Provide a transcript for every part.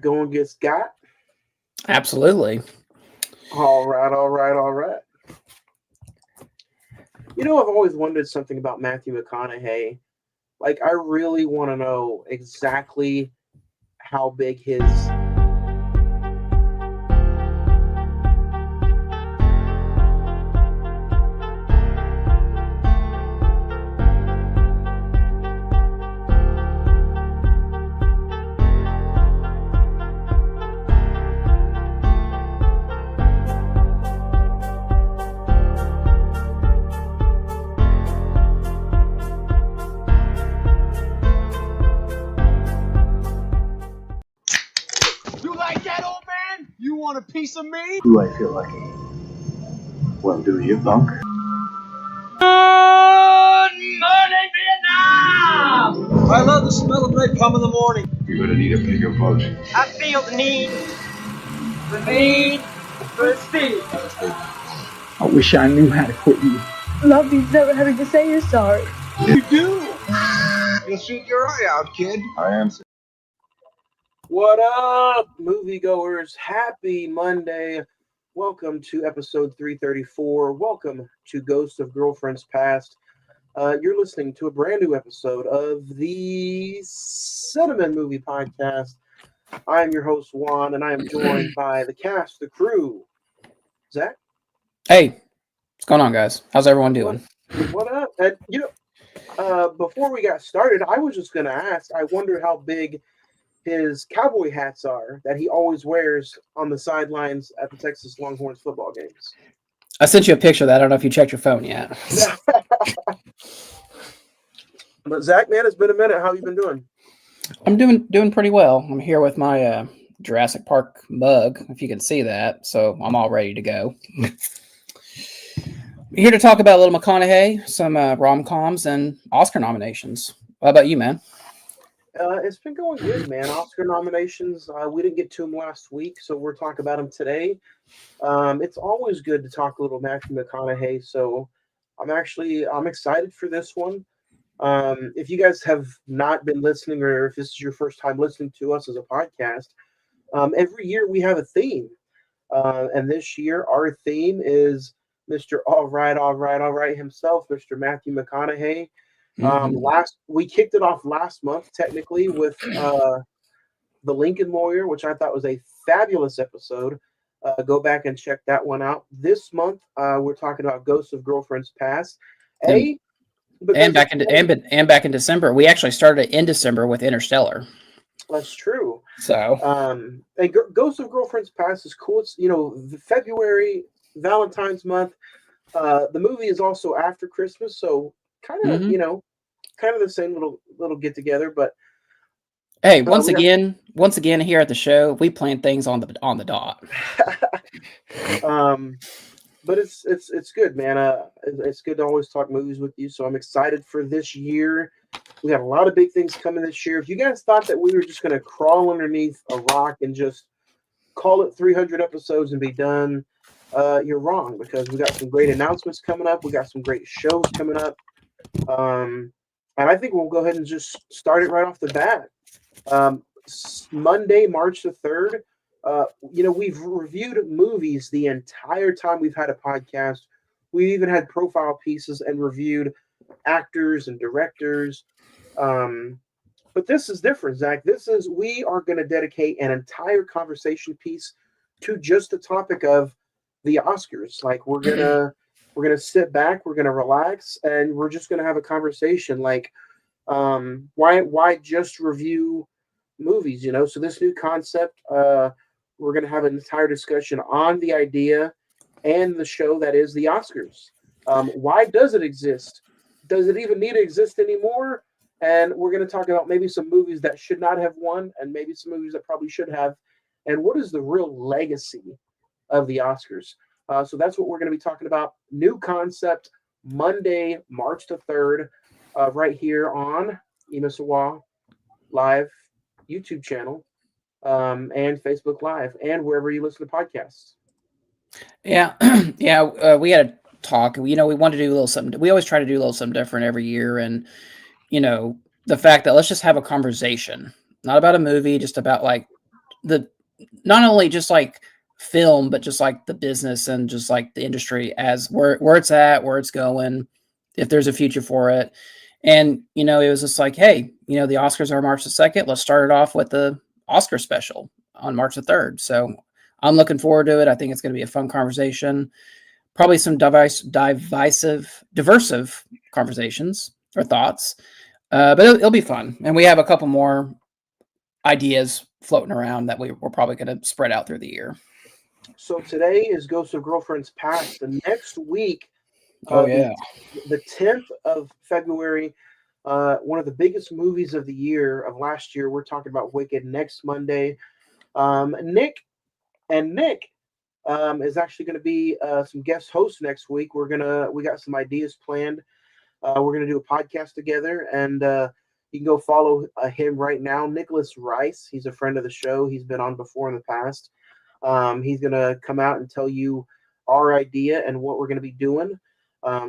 Going get Scott. Absolutely. All right. I've always wondered something about Matthew McConaughey. Like, I really want to know exactly how big his. You like that, old man? You want a piece of me? Do I feel lucky? Well, do you, punk? Good morning, Vietnam! I love the smell of napalm in the morning. You're gonna need a bigger boat. I feel the need for speed. I wish I knew how to quit you. Love means never having to say you're sorry. You do? You'll shoot your eye out, kid. I am. What up, moviegoers? Happy Monday. Welcome to episode 334. Welcome to Ghosts of Grlfriends Past. You're listening to a brand new episode of the Cine-Men movie podcast. I am your host, Juan, and I am joined by the cast, the crew. Zach? Hey, what's going on, guys? How's everyone doing? What up? And, before we got started, I was just going to ask, I wonder how big his cowboy hats are that he always wears on the sidelines at the Texas Longhorns football games. I sent you a picture of that. I don't know if you checked your phone yet. But Zach, man, it's been a minute. How you been doing? I'm doing pretty well. I'm here with my Jurassic Park mug, if you can see that. So I'm all ready to go. We're here to talk about Little McConaughey, some rom-coms, and Oscar nominations. How about you, man? It's been going good, man. Oscar nominations. We didn't get to them last week, so we're talking about them today. It's always good to talk a little Matthew McConaughey, so I'm excited for this one. If you guys have not been listening, or if this is your first time listening to us as a podcast, every year we have a theme. And this year our theme is Mr. All right himself, Mr. Matthew McConaughey. We kicked it off last month, technically, with The Lincoln Lawyer, which I thought was a fabulous episode. Go back and check that one out. This month, we're talking about Ghosts of Grlfriends Past. And back in December, we actually started in December with Interstellar. That's true. So, and Ghosts of Grlfriends Past is cool. It's February, Valentine's month. The movie is also after Christmas, so kind of the same little get together. But hey, once again here at the show, we plan things on the dot. But it's good, man. It's good to always talk movies with you. So I'm excited for this year. We have a lot of big things coming this year. If you guys thought that we were just going to crawl underneath a rock and just call it 300 episodes and be done, you're wrong, because we got some great announcements coming up. We got some great shows coming up. And I think we'll go ahead and just start it right off the bat. Monday, March the 3rd. We've reviewed movies the entire time we've had a podcast. We even had profile pieces and reviewed actors and directors. But this is different, Zach. We are going to dedicate an entire conversation piece to just the topic of the Oscars. Like, we're gonna sit back, we're gonna relax, and we're just gonna have a conversation. Like, why just review movies? So this new concept, we're gonna have an entire discussion on the idea and the show that is the Oscars. Why does it exist? Does it even need to exist anymore? And we're going to talk about maybe some movies that should not have won, and maybe some movies that probably should have. And what is the real legacy of the Oscars? So that's what we're going to be talking about. New concept, Monday, March the 3rd, right here on Emisawa Live YouTube channel, and Facebook Live, and wherever you listen to podcasts. Yeah, we had a talk. We wanted to do a little something. We always try to do a little something different every year, and the fact that let's just have a conversation, not about a movie, just about like the not only just like film, but just like the business and just like the industry as where it's at, where it's going, if there's a future for it. And, you know, it was just like, hey, you know, the Oscars are March the 2nd. Let's start it off with the Oscar special on March the 3rd. So I'm looking forward to it. I think it's going to be a fun conversation. Probably some diversive conversations or thoughts. But it'll be fun. And we have a couple more ideas floating around that we're probably going to spread out through the year. So today is Ghosts of Girlfriends Past. The next week, Oh, yeah. the 10th of February, one of the biggest movies of the year, of last year. We're talking about Wicked next Monday. Nick is actually going to be some guest hosts next week. We got some ideas planned. We're going to do a podcast together, and you can go follow him right now, Nicholas Rice. He's a friend of the show. He's been on before in the past. He's going to come out and tell you our idea and what we're going to be doing.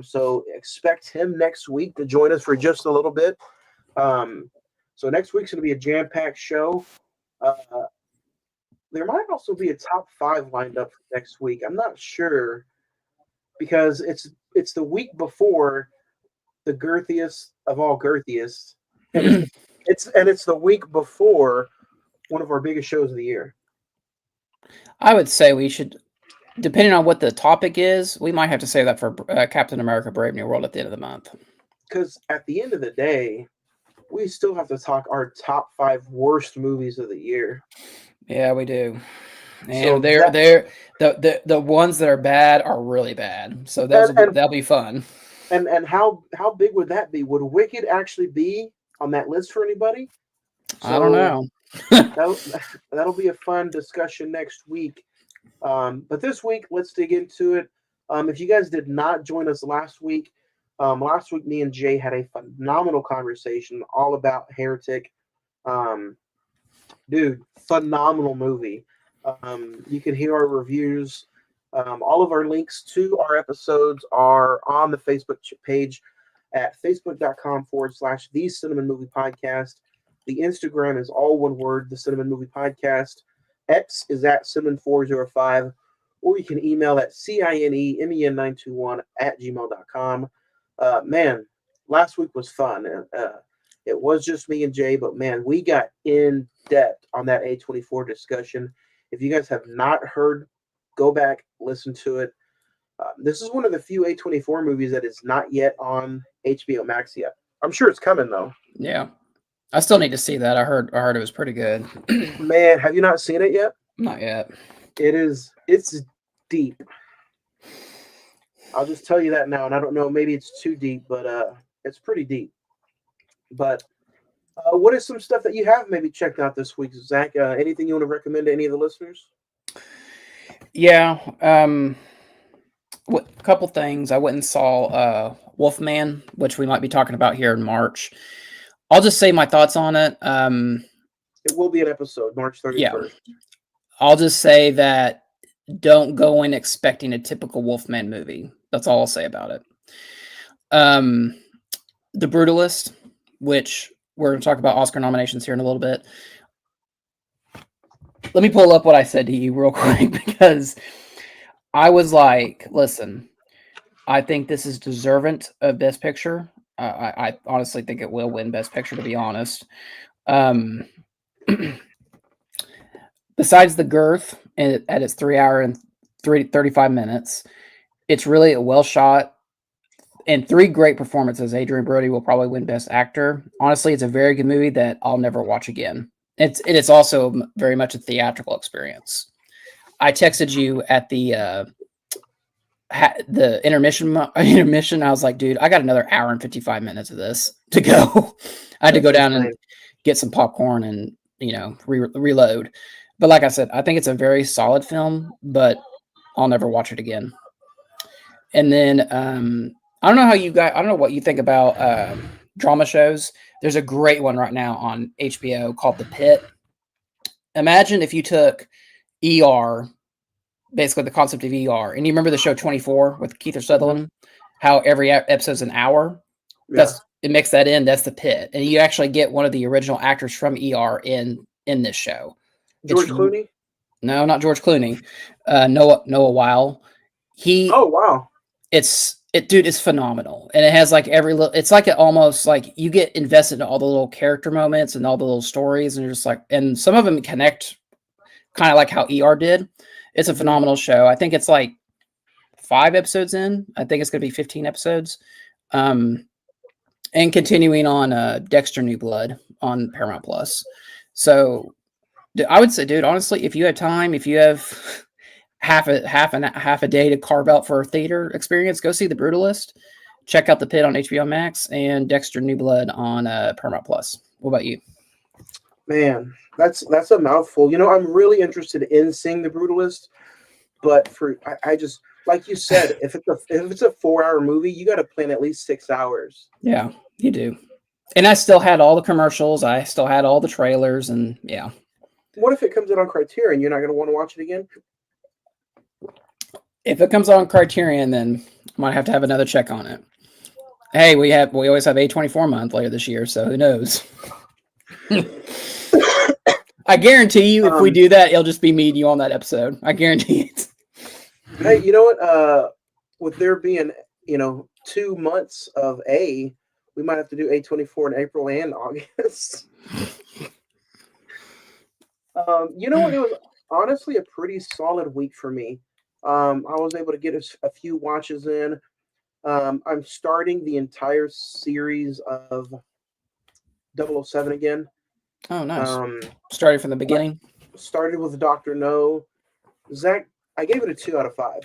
So expect him next week to join us for just a little bit. So next week's going to be a jam-packed show. There might also be a top 5 lined up for next week. I'm not sure because it's the week before the girthiest of all girthiest, and it's the week before one of our biggest shows of the year. I would say we should, depending on what the topic is, we might have to say that for Captain America: Brave New World at the end of the month. Because at the end of the day, we still have to talk our top 5 worst movies of the year. Yeah, we do. And So they're the ones that are bad are really bad. So that'll be fun. And how big would that be? Would Wicked actually be on that list for anybody? I don't know. That'll be a fun discussion next week. But this week, let's dig into it. If you guys did not join us last week, me and Jay had a phenomenal conversation all about Heretic. Dude, phenomenal movie. You can hear our reviews. All of our links to our episodes are on the Facebook page at facebook.com/The Cine-Men Movie Podcast. The Instagram is all one word, The Cine-Men Movie Podcast. X is at Cinnamon405, or you can email at cinemen921@gmail.com. Man, last week was fun. It was just me and Jay, but man, we got in depth on that A24 discussion. If you guys have not heard, go back, listen to it. This is one of the few A24 movies that is not yet on HBO Max yet. I'm sure it's coming though. Yeah, I still need to see that. I heard it was pretty good. Man, have you not seen it yet? Not yet. It's deep. I'll just tell you that now, and I don't know, maybe it's too deep, but it's pretty deep. But what is some stuff that you have maybe checked out this week, Zach? Anything you want to recommend to any of the listeners? Yeah, a couple things. I went and saw Wolfman, which we might be talking about here in March. I'll just say my thoughts on it. It will be an episode, March 31st. Yeah. I'll just say that don't go in expecting a typical Wolfman movie. That's all I'll say about it. The Brutalist, which we're going to talk about Oscar nominations here in a little bit. Let me pull up what I said to you real quick, because I was like, listen, I think this is deserving of Best Picture. I honestly think it will win Best Picture, to be honest. Besides the girth at its 3 hour and 35 minutes, it's really a well shot and 3 great performances. Adrian Brody will probably win Best Actor. Honestly, it's a very good movie that I'll never watch again. It is also very much a theatrical experience. I texted you at the intermission. I was like, dude, I got another hour and 55 minutes of this to go. I had to go down and get some popcorn and, reload. But like I said, I think it's a very solid film, but I'll never watch it again. And then I don't know what you think about drama shows. There's a great one right now on HBO called The Pit. Imagine if you took ER, basically the concept of ER, and you remember the show 24 with Keith Sutherland, how every episode's an hour. Yeah. It makes that in. That's The Pit, and you actually get one of the original actors from ER in this show. George Clooney? No, not George Clooney. Noah Weil. Oh wow. Dude, it's phenomenal, and it has like every little. It's like almost like you get invested in all the little character moments and all the little stories, and you're just like, and some of them connect, kind of like how ER did. It's a phenomenal show. I think it's like 5 episodes in. I think it's going to be 15 episodes. And continuing on Dexter New Blood on Paramount Plus. So I would say, dude, honestly, if you have time, if you have half a day to carve out for a theater experience, go see The Brutalist. Check out The Pit on HBO Max and Dexter New Blood on Paramount Plus. What about you? Man, that's a mouthful. I'm really interested in seeing The Brutalist, but I just, like you said, if it's a 4-hour movie, you got to plan at least 6 hours. Yeah, you do. And I still had all the commercials. I still had all the trailers, and yeah. What if it comes out on Criterion? You're not going to want to watch it again? If it comes on Criterion, then I might have to have another check on it. Hey, we always have A24 month later this year, so who knows? I guarantee you, if we do that, it'll just be me and you on that episode. I guarantee it. Hey, you know what? With there being 2 months of we might have to do A24 in April and August. You know what? It was honestly a pretty solid week for me. I was able to get a few watches in. I'm starting the entire series of 007 again. Oh, nice. Started from the beginning. Started with Dr. No. Zach, I gave it a 2 out of 5.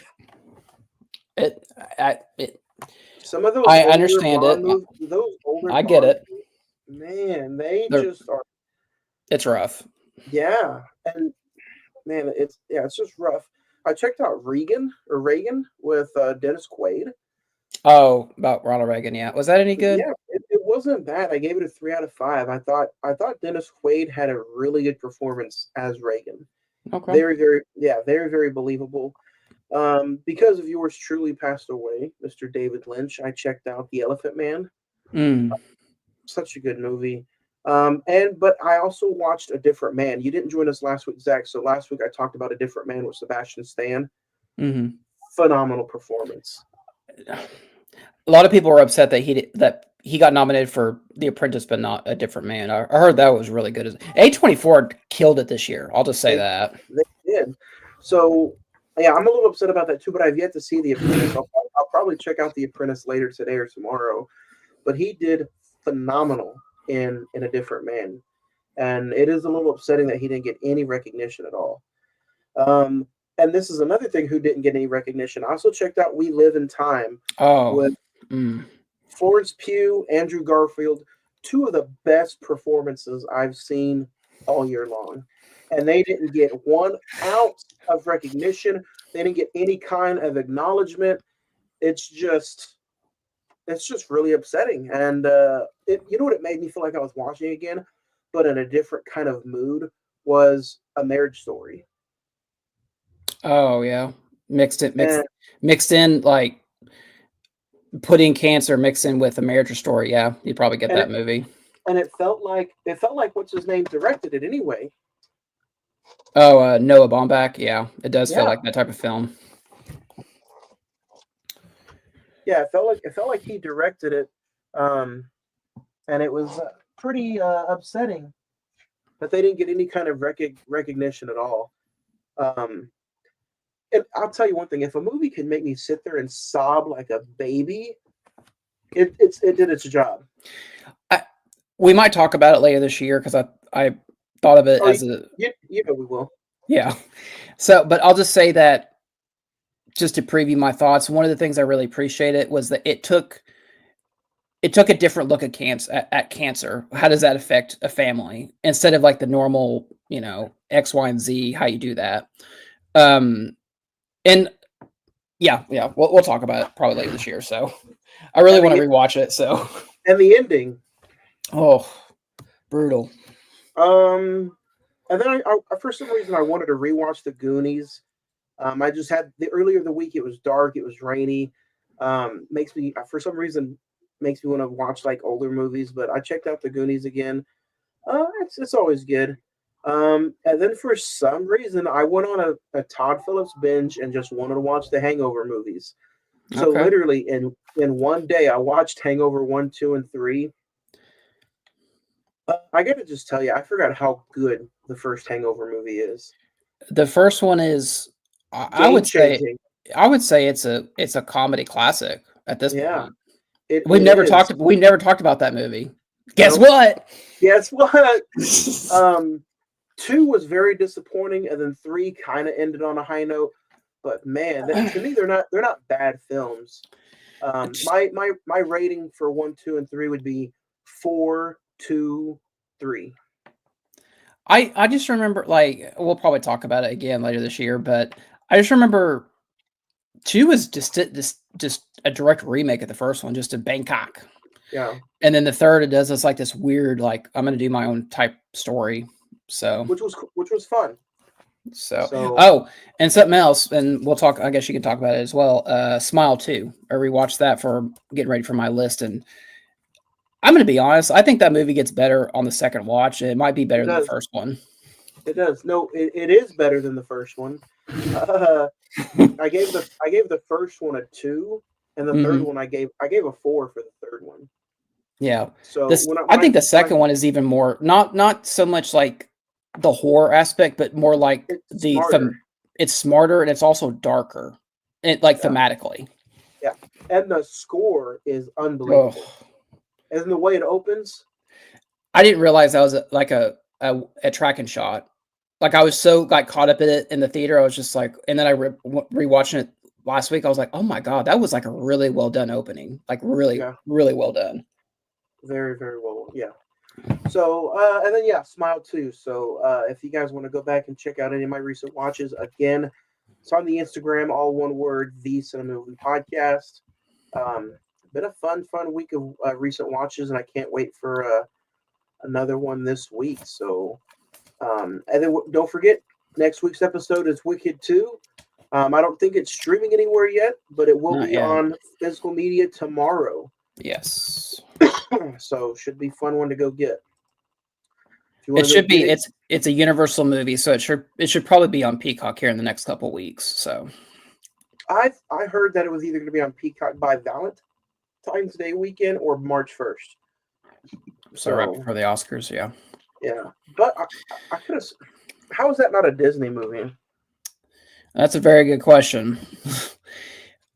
Some of those I understand it. Those older I get it. Man, they're just are. It's rough. Yeah, and man, it's just rough. I checked out Reagan with Dennis Quaid. Oh, about Ronald Reagan. Yeah, was that any good? Yeah, it wasn't bad. I gave it a 3 out of 5. I thought Dennis Quaid had a really good performance as Reagan. Okay. Very, very, very, very believable. Because of yours truly passed away, Mr. David Lynch, I checked out The Elephant Man. Such a good movie. But I also watched A Different Man. You didn't join us last week, Zach. So last week I talked about A Different Man with Sebastian Stan. Phenomenal performance. A lot of people were upset that he got nominated for The Apprentice, but not A Different Man. I heard that was really good. A24 killed it this year. I'll just say that they did. So yeah, I'm a little upset about that too. But I've yet to see The Apprentice. I'll probably check out The Apprentice later today or tomorrow. But he did phenomenal in A Different Man, and it is a little upsetting that he didn't get any recognition at all. And this is another thing who didn't get any recognition. I also checked out We Live in Time with Florence Pugh, Andrew Garfield, 2 of the best performances I've seen all year long. And they didn't get 1 ounce of recognition. They didn't get any kind of acknowledgement. It's just really upsetting. And you know what it made me feel like I was watching again, but in a different kind of mood, was A Marriage Story. Oh yeah, mixed in like putting cancer mixed in with A Marriage Story. Yeah, you'd probably get that movie. And it felt like what's his name directed it anyway. Oh, Noah Baumbach. Yeah, it does feel like that type of film. Yeah, it felt like he directed it, and it was pretty upsetting that they didn't get any kind of recognition at all. And I'll tell you one thing: if a movie can make me sit there and sob like a baby, it did its job. We might talk about it later this year because I thought of it as we will. Yeah. So, but I'll just say that just to preview my thoughts, one of the things I really appreciated was that it took a different look at cancer. How does that affect a family instead of like the normal, X, Y, and Z, how you do that. And yeah, we'll talk about it probably later this year. So I really want to rewatch it. So, and the ending. Oh, brutal. And then I for some reason I wanted to rewatch The Goonies. I just had earlier the week. It was dark. It was rainy. Makes me want to watch like older movies. But I checked out The Goonies again. It's always good. And then for some reason, I went on a Todd Phillips binge and just wanted to watch the Hangover movies. So Okay. literally in one day, I watched Hangover 1, 2, and 3. I got to just tell you, I forgot how good the first Hangover movie is. The first one is, I Game would say, changing. it's a comedy classic at this Yeah, point. it We is. never talked about that movie. Guess Nope. what? Guess what? 2 was very disappointing, and then 3 kind of ended on a high note. But man, to me, they're not bad films. My rating for 1, 2, and 3 would be 4, 2, 3. I just remember, like, we'll probably talk about it again later this year, but I just remember 2 was just a direct remake of the first one, just in Bangkok. Yeah, And then the third, it does this weird, like, I'm gonna do my own type story. So which was fun. So oh, and something else, and we'll talk. I guess you can talk about it as well. Smile 2. I rewatched that for getting ready for my list, and I'm gonna be honest. I think that movie gets better on the second watch. It might be better it than the does. first one. It does. No, it is better than the first one. Uh, I gave the first one a 2, and the third Hmm. one I gave a 4 for the third one. Yeah, So this I think the second one is even more not so much like the horror aspect, but more like it's smarter. it's smarter and it's also darker, like Yeah, thematically. yeah, and the score is Oh, unbelievable. And the way it opens, I didn't realize that was a tracking shot. Like, I was so, like, caught up in it in the theater. I was just like, and then I rewatching it last week. I was like, oh my god, that was like a really well done opening. Like, really, yeah, really well done. very very well. Yeah. So and then yeah, Smile 2. So if you guys want to go back and check out any of my recent watches, again, it's on the Instagram, all one word, the Cinema Movie Podcast. Been a fun week of recent watches, and I can't wait for another one this week. So, and then don't forget, next week's episode is Wicked 2. I don't think it's streaming anywhere yet, but it will Not be yet. on physical media tomorrow. Yes, So should be fun one to go get. If you it want to go should be. get it, It's a Universal movie, so it should probably be on Peacock here in the next couple weeks. So I heard that it was either going to be on Peacock by Valentine's Day weekend or March 1st. right before the Oscars, yeah. Yeah, but I could have. How is that not a Disney movie? That's a very good question,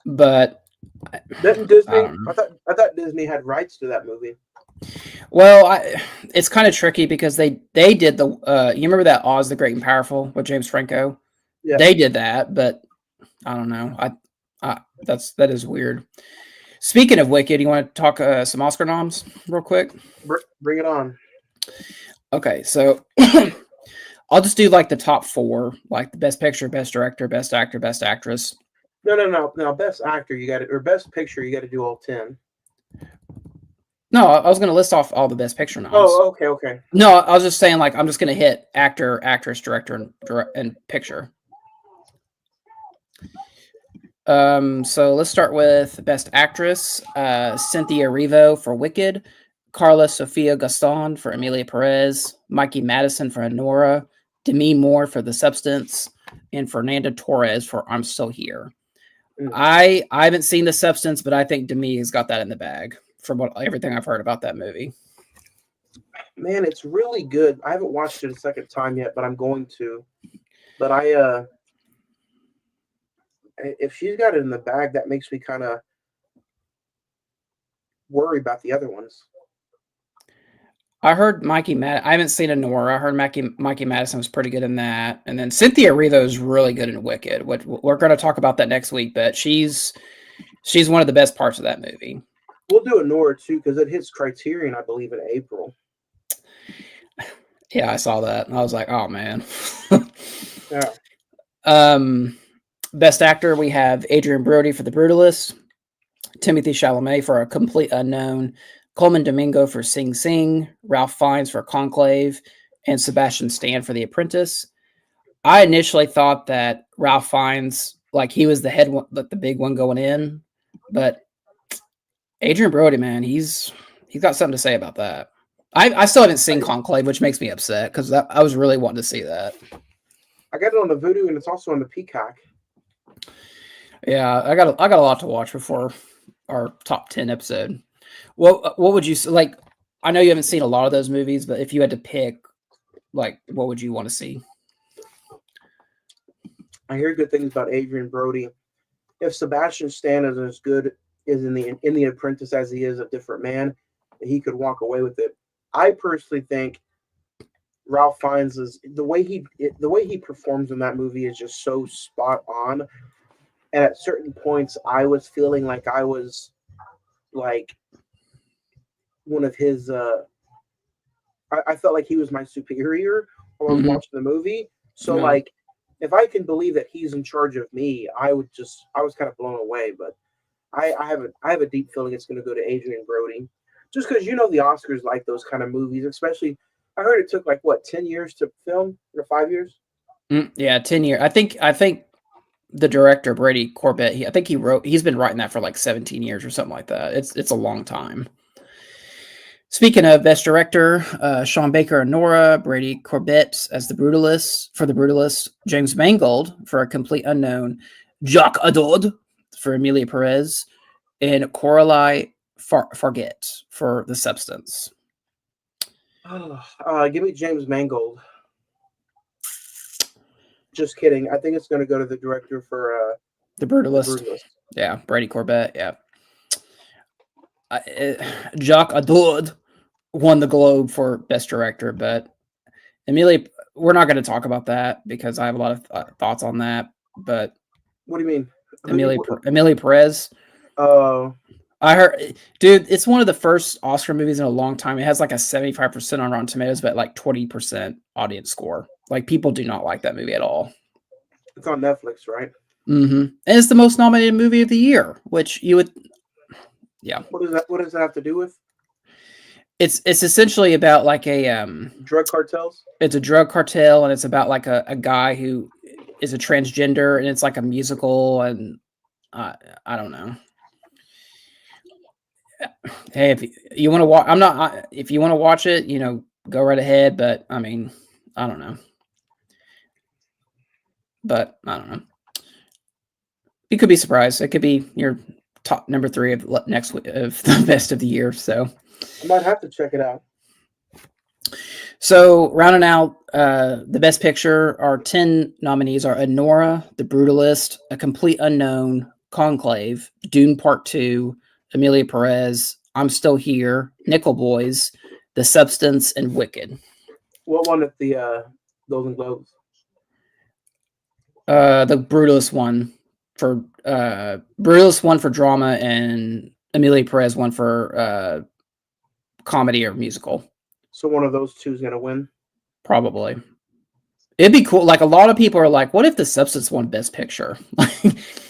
but Didn't Disney? I don't know. I thought Disney had rights to that movie. Well, it's kind of tricky because they did the you remember that Oz the Great and Powerful with James Franco? Yeah. They did that, but I don't know. That is weird. Speaking of Wicked, you want to talk some Oscar noms real quick? Bring it on. Okay, so I'll just do like the top 4, like the Best Picture, Best Director, Best Actor, Best Actress. No. Best actor, you got it, or best picture, you got to do all 10. No, I was going to list off all the Best Picture noms. Oh, okay. No, I was just saying, like, I'm just going to hit actor, actress, director, and picture. So let's start with Best Actress. Cynthia Erivo for Wicked, Carla Sofia Gaston for Emilia Perez, Mikey Madison for Honora, Demi Moore for The Substance, and Fernanda Torres for I'm Still Here. Mm. I haven't seen The Substance, but I think Demi has got that in the bag from everything I've heard about that movie. Man, it's really good. I haven't watched it a second time yet, but I'm going to. But if she's got it in the bag, that makes me kind of worry about the other ones. I heard I haven't seen Honora. I heard Mikey Madison was pretty good in that. And then Cynthia Erivo is really good in Wicked. We're going to talk about that next week, but she's one of the best parts of that movie. We'll do Honora too, because it hits Criterion, I believe, in April. Yeah, I saw that. I was like, oh man. Yeah. Best actor, we have Adrian Brody for The Brutalist, Timothée Chalamet for A Complete Unknown, Coleman Domingo for Sing Sing, Ralph Fiennes for Conclave, and Sebastian Stan for The Apprentice. I initially thought that Ralph Fiennes, like, he was the head one, like the big one going in, but Adrian Brody, man, he's got something to say about that. I still haven't seen Conclave, which makes me upset because I was really wanting to see that. I got it on the Vudu, and it's also on the Peacock. Yeah, I got a lot to watch before our top 10 episode. What would you like? I know you haven't seen a lot of those movies, but if you had to pick, like, what would you want to see? I hear good things about Adrian Brody. If Sebastian Stan is as good as in the Apprentice as he is a different man, he could walk away with it. I personally think Ralph Fiennes is the way he performs in that movie is just so spot on. And at certain points, I was feeling like I was like one of his. I felt like he was my superior while I was watching the movie. So like, if I can believe that he's in charge of me, I was kind of blown away. But I have a deep feeling it's going to go to Adrian Brody, just because the Oscars like those kind of movies, especially. I heard it took like 10 years to film, or 5 years. Yeah, 10 years. I think the director Brady Corbett. He's been writing that for like 17 years or something like that. It's a long time. Speaking of Best Director, Sean Baker and Nora, Brady Corbett as the Brutalist, James Mangold for A Complete Unknown, Jacques Adod for Emilia Perez, and Coralie Farget for The Substance. Give me James Mangold. Just kidding. I think it's going to go to the director for The Brutalist. Yeah, Brady Corbett. Yeah. Jacques Adod won the Globe for Best Director, but Emilia, we're not going to talk about that because I have a lot of thoughts on that. But what do you mean, Emilia Perez? Oh, I heard, dude, it's one of the first Oscar movies in a long time. It has like a 75% on Rotten Tomatoes, but like 20% audience score. Like people do not like that movie at all. It's on Netflix, right? Mm-hmm. And it's the most nominated movie of the year, which you would, yeah. What does that have to do with? It's essentially about like a drug cartels. It's a drug cartel, and it's about like a guy who is a transgender, and it's like a musical, and I don't know. Hey, if you want to watch, if you want to watch it, go right ahead. But I mean, I don't know. You could be surprised. It could be your top number 3 of next week of the best of the year. So I might have to check it out. So rounding out the best picture, our 10 nominees are Anora, The Brutalist, A Complete Unknown, Conclave, Dune Part 2, Emilia Perez, I'm Still Here, Nickel Boys, The Substance, and Wicked. What won at the Golden Globes? The Brutalist one for drama, and Emilia Perez won for comedy or musical. So one of those two is going to win? Probably. It'd be cool. Like, a lot of people are like, what if The Substance won Best Picture?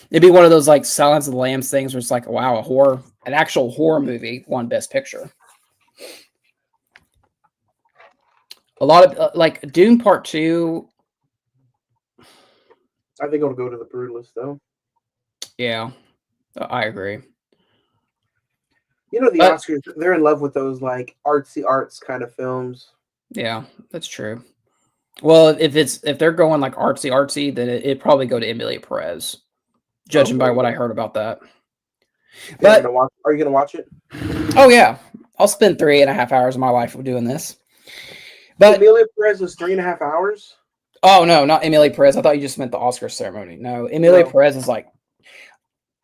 It'd be one of those, like, Silence of the Lambs things where it's like, wow, an actual horror movie won Best Picture. A lot of, like, Dune Part 2. I think it'll go to The Brutalist, though. Yeah, I agree. The Oscars, they're in love with those, like, artsy arts kind of films. Yeah, that's true. Well, if they're going like artsy, then it'd probably go to Emilia Perez, judging by what I heard about that. But are you gonna watch it? Oh yeah, I'll spend 3.5 hours of my life doing this. But Emilia Perez is 3.5 hours. Oh no, not Emilia Perez. I thought you just meant the Oscar ceremony. No, Emilia Perez is like.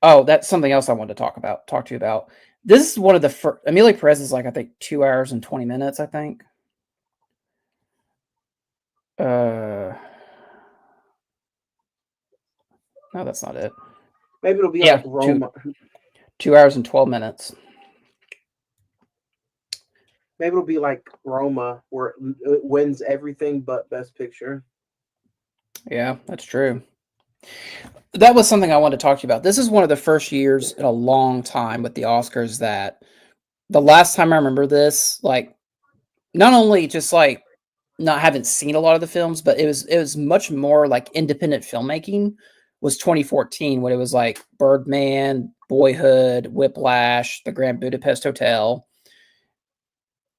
Oh, that's something else I wanted to talk to you about. This is one of the first. Emilia Perez is like, I think, 2 hours and 20 minutes. I think. No, that's not it. Maybe it'll be like Roma. 2 hours and 12 minutes. Maybe it'll be like Roma, where it wins everything but Best Picture. Yeah, that's true. That was something I wanted to talk to you about. This is one of the first years in a long time with the Oscars that the last time I remember this, like, not only just like not having seen a lot of the films, but it was much more like independent filmmaking was 2014, when it was like Birdman, Boyhood, Whiplash, The Grand Budapest Hotel.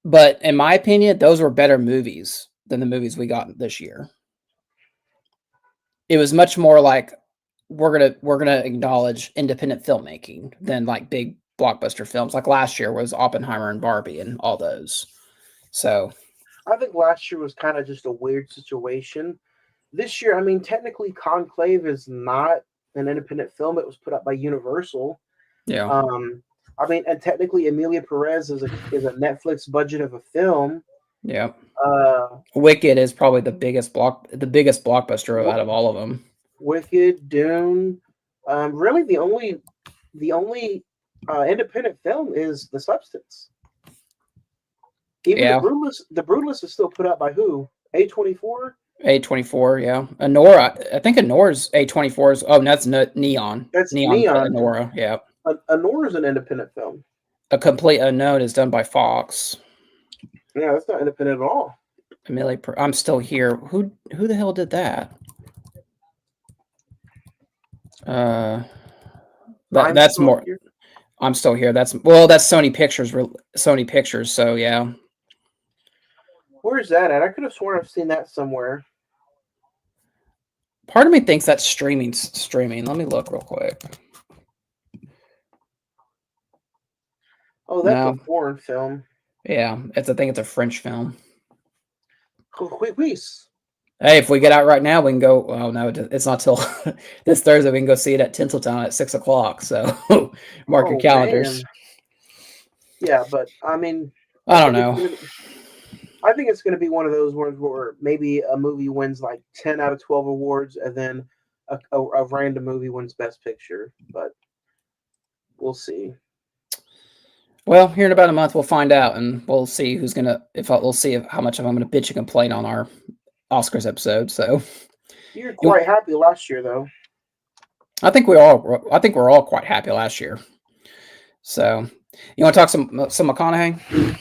But in my opinion, those were better movies than the movies we got this year. It was much more like we're gonna acknowledge independent filmmaking than like big blockbuster films. Like last year was Oppenheimer and Barbie and all those. So I think last year was kind of just a weird situation. This year, I mean, technically, Conclave is not an independent film. It was put up by Universal. yeah, I mean, and technically, Emilia Perez is a Netflix budget of a film. yeah. Uh, Wicked is probably the biggest blockbuster out of all of them. Wicked, Dune. Really, the only independent film is The Substance. Even Yeah. the Brutalist is still put out by who? A24. A24, yeah. Anora, I think Anora's A24's. Oh, that's Neon. That's Neon. Neon. Anora, yeah. Anora's an independent film. A Complete Unknown is done by Fox. Yeah, that's not independent at all. I'm still here. Who the hell did that? That's more. Here. I'm still here. That's Sony Pictures. Sony Pictures. So yeah. Where's that at? I could have sworn I've seen that somewhere. Part of me thinks that's streaming. Let me look real quick. Oh, that's a foreign film. Yeah, I think it's a French film. Hey, if we get out right now, we can go. Oh no, it's not till this Thursday. We can go see it at Tinseltown at 6:00. So mark your calendars. Man. Yeah, but I mean, I don't know. I think it's going to be one of those ones where maybe a movie wins like 10 out of 12 awards, and then a random movie wins Best Picture. But we'll see. Well, here in about a month, we'll find out, and we'll see who's gonna. We'll see how much I'm gonna bitch and complain on our Oscars episode. So you're quite happy last year, though. I think we're all quite happy last year. So you want to talk some McConaughey?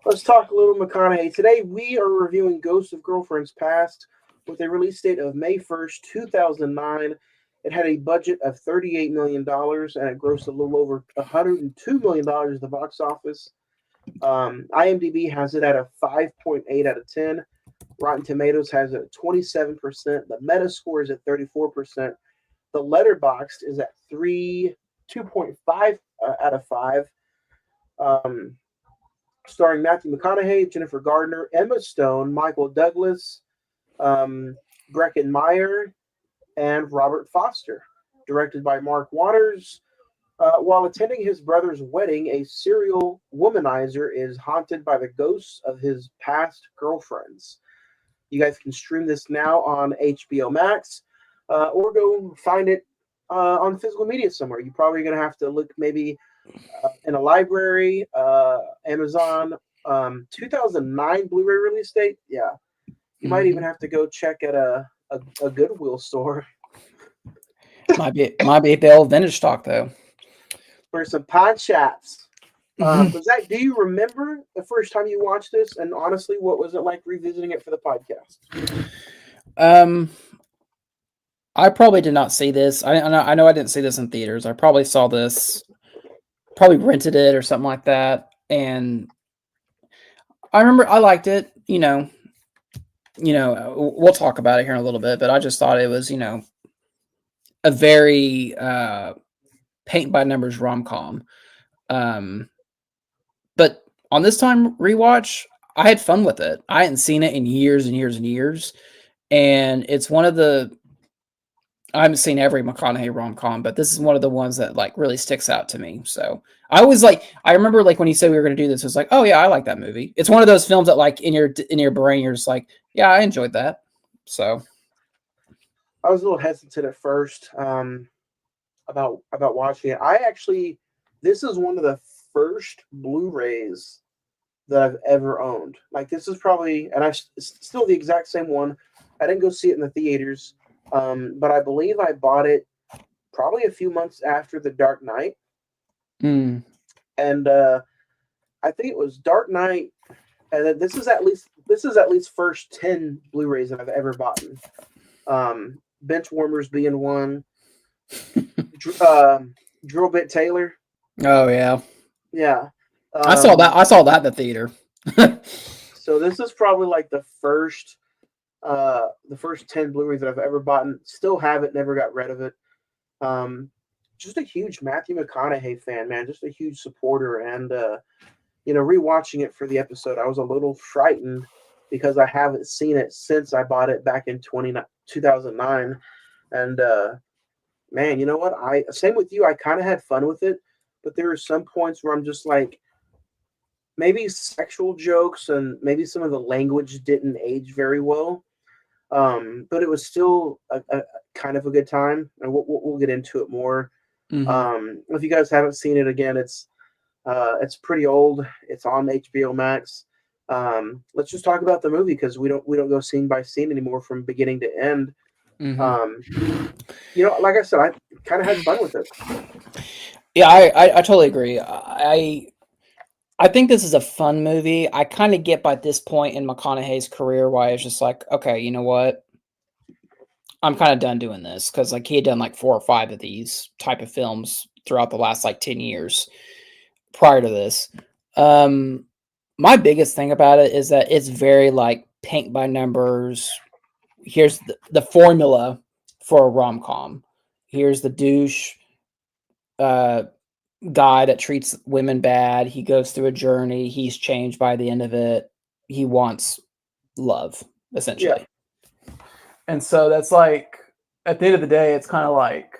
Let's talk a little McConaughey. Today we are reviewing Ghost of Girlfriends Past with a release date of May 1st, 2009. It had a budget of $38 million, and it grossed a little over $102 million at the box office. IMDb has it at a 5.8 out of 10. Rotten Tomatoes has it at 27%. The Metascore is at 34%. The Letterboxd is at 2.5 out of 5. Starring Matthew McConaughey, Jennifer Gardner, Emma Stone, Michael Douglas, Breckin Meyer, and Robert Foster. Directed by Mark Waters. While attending his brother's wedding, a serial womanizer is haunted by the ghosts of his past girlfriends. You guys can stream this now on HBO Max, or go find it on physical media somewhere. You're probably going to have to look maybe in a library, Amazon. 2009 Blu-ray release date. Yeah, you might even have to go check at a Goodwill store. might be the old vintage stock though. For some pawn shops. Zach, do you remember the first time you watched this? And honestly, what was it like revisiting it for the podcast? I probably did not see this. I know I didn't see this in theaters. I probably saw this, probably rented it or something like that. And I remember I liked it. We'll talk about it here in a little bit, but I just thought it was, a very paint by numbers rom-com. But on this time rewatch, I had fun with it. I hadn't seen it in years and years and years. And it's one of the, I haven't seen every McConaughey rom-com, but this is one of the ones that like really sticks out to me. So I remember like when you said we were going to do this, it was like, oh yeah, I like that movie. It's one of those films that like in your brain, you're just like, yeah, I enjoyed that. So I was a little hesitant at first about watching it. This is one of the first Blu-rays that I've ever owned. Like this is probably, and it's still the exact same one. I didn't go see it in the theaters, but I believe I bought it probably a few months after The Dark Knight. And I think it was Dark Knight, and then this is at least first 10 Blu-rays that I've ever bought. Benchwarmers being one. Drill Bit Taylor. Oh yeah. Yeah. I saw that in the theater. So this is probably like the first 10 Blu-rays that I've ever bought. Still have it, never got rid of it. Um, just a huge Matthew McConaughey fan, man. Just a huge supporter. And rewatching it for the episode, I was a little frightened because I haven't seen it since I bought it back in 2009. And man, you know what? I same with you. I kind of had fun with it, but there are some points where I'm just like, maybe sexual jokes and maybe some of the language didn't age very well. But it was still a kind of a good time, and we'll get into it more. If you guys haven't seen it, again, it's pretty old. It's on HBO Max. Let's just talk about the movie because we don't go scene by scene anymore from beginning to end. Like I said, I kind of had fun with it. Yeah, I totally agree. I think this is a fun movie. I kind of get by this point in McConaughey's career why it's just like, okay, you know what? I'm kind of done doing this because like he had done like 4 or 5 of these type of films throughout the last like 10 years prior to this. My biggest thing about it is that it's very like paint by numbers. Here's the formula for a rom-com. Here's the douche guy that treats women bad. He goes through a journey. He's changed by the end of it. He wants love, essentially. Yeah. And so that's like, at the end of the day, it's kind of like,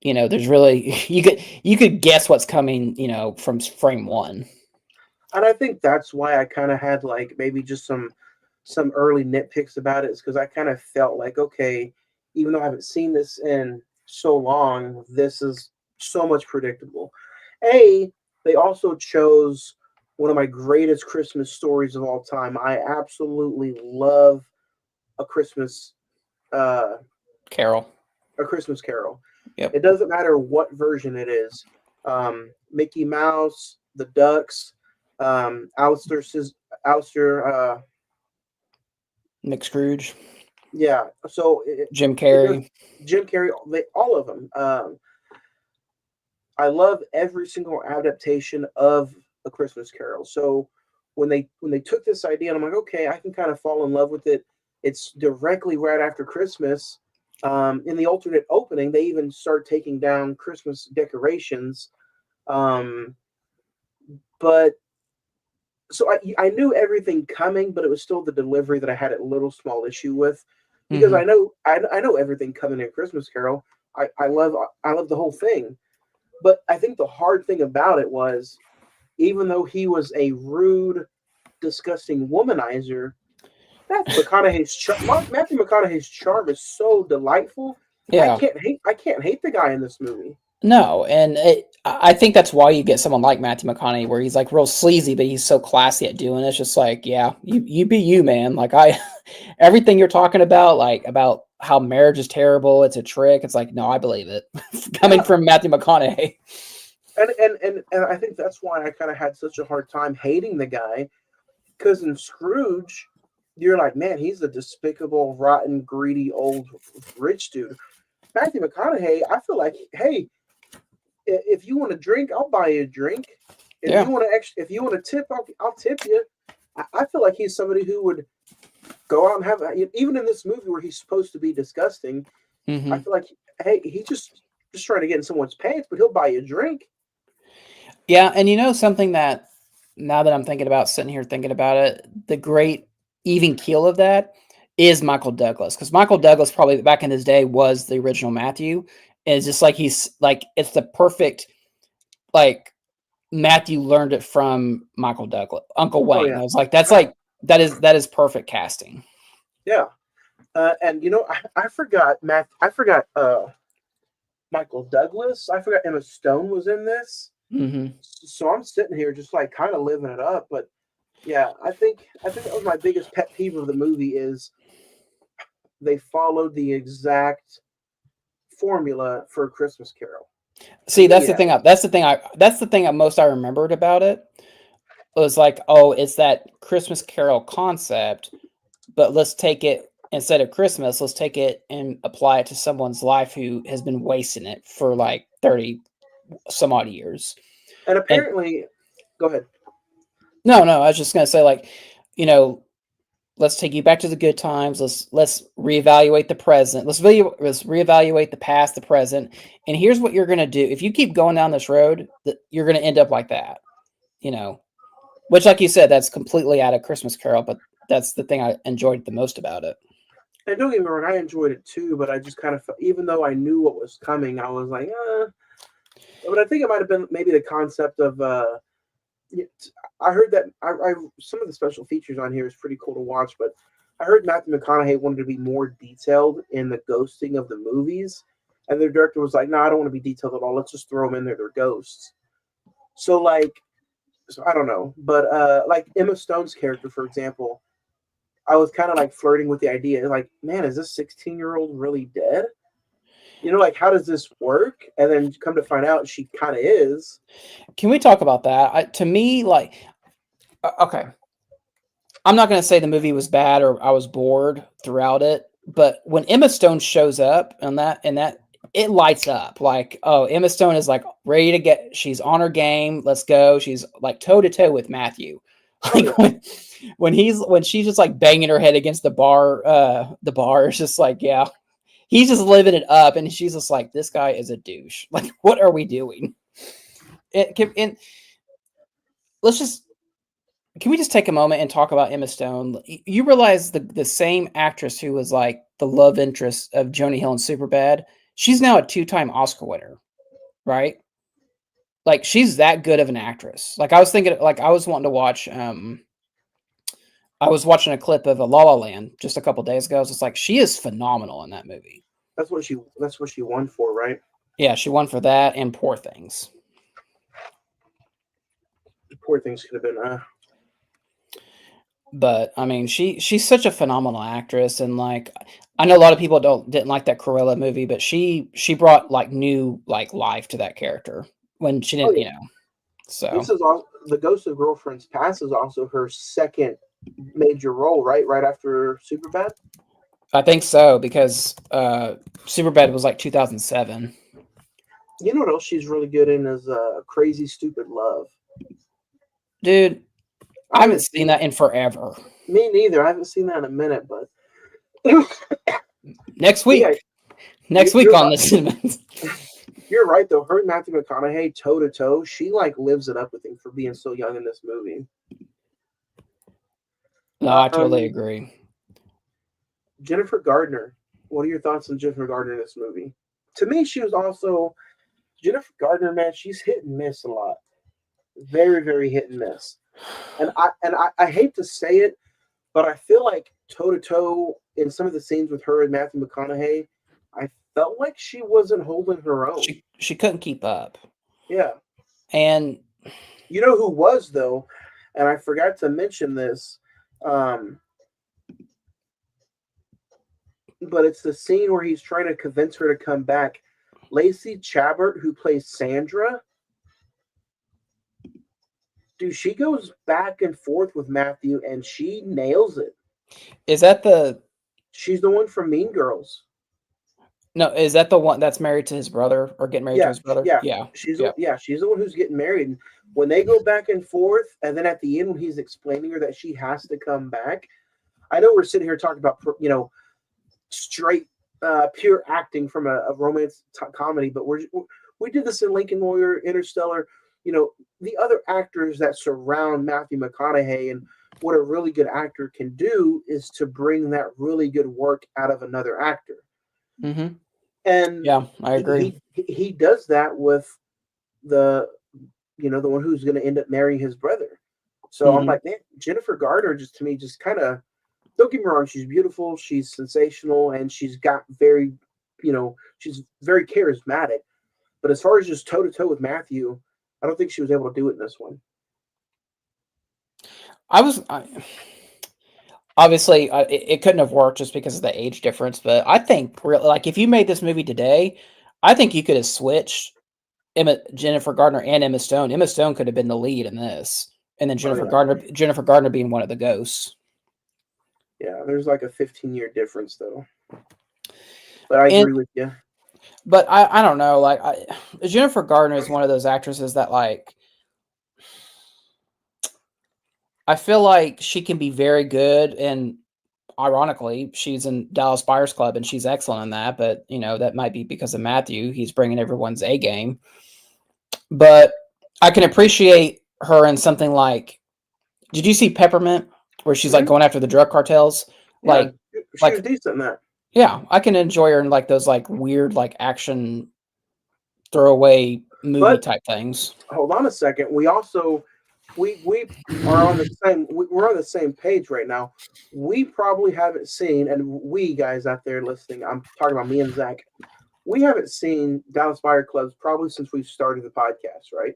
there's really, you could guess what's coming, from frame 1. And I think that's why I kind of had like maybe just some early nitpicks about it, is because I kind of felt like, okay, even though I haven't seen this in so long, this is so much predictable. They also chose one of my greatest Christmas stories of all time. I absolutely love a Christmas Carol. A Christmas Carol. Yep. It doesn't matter what version it is. Mickey Mouse, the Ducks, Ouster, Nick Scrooge. Yeah. So Jim Carrey. Jim Carrey, all of them. I love every single adaptation of A Christmas Carol. So when they took this idea, and I'm like, okay, I can kind of fall in love with it. It's directly right after Christmas. In the alternate opening, they even start taking down Christmas decorations. But so I knew everything coming, but it was still the delivery that I had a little small issue with, because I know everything coming in Christmas Carol. I love the whole thing, but I think the hard thing about it was, even though he was a rude, disgusting womanizer, Matthew McConaughey's charm is so delightful. Yeah, I can't hate the guy in this movie. No, and I think that's why you get someone like Matthew McConaughey, where he's like real sleazy, but he's so classy at doing it. It's just like, yeah, you be you, man. Like everything you're talking about, like about how marriage is terrible, it's a trick. It's like, no, I believe it, coming from Matthew McConaughey. And I think that's why I kind of had such a hard time hating the guy, because in Scrooge, you're like, man, he's a despicable, rotten, greedy, old, rich dude. Matthew McConaughey, I feel like, hey, if you want a drink, I'll buy you a drink. If you want to tip, I'll tip you. I feel like he's somebody who would go out and have, even in this movie where he's supposed to be disgusting. I feel like, hey, he's just trying to get in someone's pants, but he'll buy you a drink. Yeah, and something that, now that I'm sitting here thinking about it, the great even keel of that is Michael Douglas, because Michael Douglas probably back in his day was the original Matthew. And it's just like he's like, it's the perfect, like, Matthew learned it from Michael Douglas, Uncle Wayne. Yeah. I was like, that is perfect casting. Yeah. And I forgot Michael Douglas. I forgot Emma Stone was in this. So I'm sitting here just like kind of living it up. But yeah, I think that was my biggest pet peeve of the movie, is they followed the exact formula for A Christmas Carol. See, that's the thing. That's the thing I most I remembered about it. It was like, oh, it's that Christmas Carol concept, but let's take it, instead of Christmas, let's take it and apply it to someone's life who has been wasting it for like 30 some odd years. And apparently, go ahead. No, I was just gonna say, like, you know, let's take you back to the good times. Let's reevaluate the present. Let's reevaluate the past, the present. And here's what you're gonna do. If you keep going down this road, you're gonna end up like that. You know, which, like you said, that's completely out of Christmas Carol, but that's the thing I enjoyed the most about it. And don't get me wrong, I enjoyed it too, but I just kind of felt, even though I knew what was coming, I was like, But I think it might have been maybe the concept of I heard that I some of the special features on here is pretty cool to watch, but I heard Matthew McConaughey wanted to be more detailed in the ghosting of the movies, and the director was like, "No, I don't want to be detailed at all. Let's just throw them in there. They're ghosts." So I don't know, but like Emma Stone's character, for example, I was kind of like flirting with the idea, like, man, is this 16-year-old really dead? You know, like, how does this work? And then come to find out, she kind of is. Can we talk about that? To me, like, okay, I'm not going to say the movie was bad or I was bored throughout it, but when Emma Stone shows up and that it lights up. Like, oh, Emma Stone is like ready to get. She's on her game. Let's go. She's like toe to toe with Matthew. Like when she's just like banging her head against the bar. The bar is just like, yeah, he's just living it up, and she's just like, this guy is a douche. Like, what are we doing? Can we just take a moment and talk about Emma Stone? You realize the same actress who was like the love interest of Jonah Hill in Superbad, she's now a 2-time Oscar winner, right? Like, she's that good of an actress. Like, I was thinking, like, I was wanting to watch. I was watching a clip of a La La Land just a couple days ago. I was just like, she is phenomenal in that movie. That's what she won for, right? Yeah, she won for that and Poor Things. Poor Things could have been. But I mean, she's such a phenomenal actress, and like, I know a lot of people didn't like that Cruella movie, but she brought like new like life to that character when she didn't, you know. So this is all the Ghost of Girlfriends Past is also her second major role, right? Right after Superbad. I think so, because Superbad was like 2007. You know what else she's really good in is Crazy Stupid Love. Dude, I haven't seen that in forever. Me neither. I haven't seen that in a minute, but next week. Yeah, next week on the Cine-Men. You're right though. Her and Matthew McConaughey toe to toe, she like lives it up with him for being so young in this movie. No, I totally agree. Jennifer Gardner. What are your thoughts on Jennifer Gardner in this movie? To me, she was also Jennifer Gardner, man, she's hit and miss a lot. Very, very hit and miss. And I hate to say it, but I feel like toe to toe in some of the scenes with her and Matthew McConaughey, I felt like she wasn't holding her own. She couldn't keep up. Yeah. And you know who was though, and I forgot to mention this, but it's the scene where he's trying to convince her to come back. Lacey Chabert, who plays Sandra, dude, she goes back and forth with Matthew, and she nails it. Is that She's the one from Mean Girls. No, is that the one that's married to his brother or getting married to his brother? Yeah. She's the one who's getting married. And when they go back and forth, and then at the end when he's explaining her that she has to come back, I know we're sitting here talking about straight pure acting from a romance comedy, but we did this in Lincoln Lawyer, Interstellar. The other actors that surround Matthew McConaughey, and what a really good actor can do is to bring that really good work out of another actor. Mm-hmm. And yeah, I agree. He does that with the one who's going to end up marrying his brother. So I'm like, man, Jennifer Garner just kind of, don't get me wrong, she's beautiful, she's sensational, and she's got she's very charismatic. But as far as just toe to toe with Matthew, I don't think she was able to do it in this one. Obviously, it couldn't have worked just because of the age difference. But I think, like, if you made this movie today, I think you could have switched Jennifer Gardner and Emma Stone. Emma Stone could have been the lead in this, and then Jennifer Gardner being one of the ghosts. Yeah, there's like a 15-year difference though. But I agree with you. But I don't know. Like, Jennifer Gardner is one of those actresses that, like, I feel like she can be very good, and ironically, she's in Dallas Buyers Club, and she's excellent in that. But that might be because of Matthew. He's bringing everyone's A game. But I can appreciate her in something like. Did you see Peppermint, where she's like going after the drug cartels? Yeah, she was Like decent in that. yeah, I can enjoy her in like those like weird like action throwaway movie But type things. hold on a second. We also we are on the same we're on the same page right now. We probably haven't seen, and we guys out there listening, I'm talking about me and Zach. We haven't seen Dallas Buyer Clubs probably since we started the podcast, right?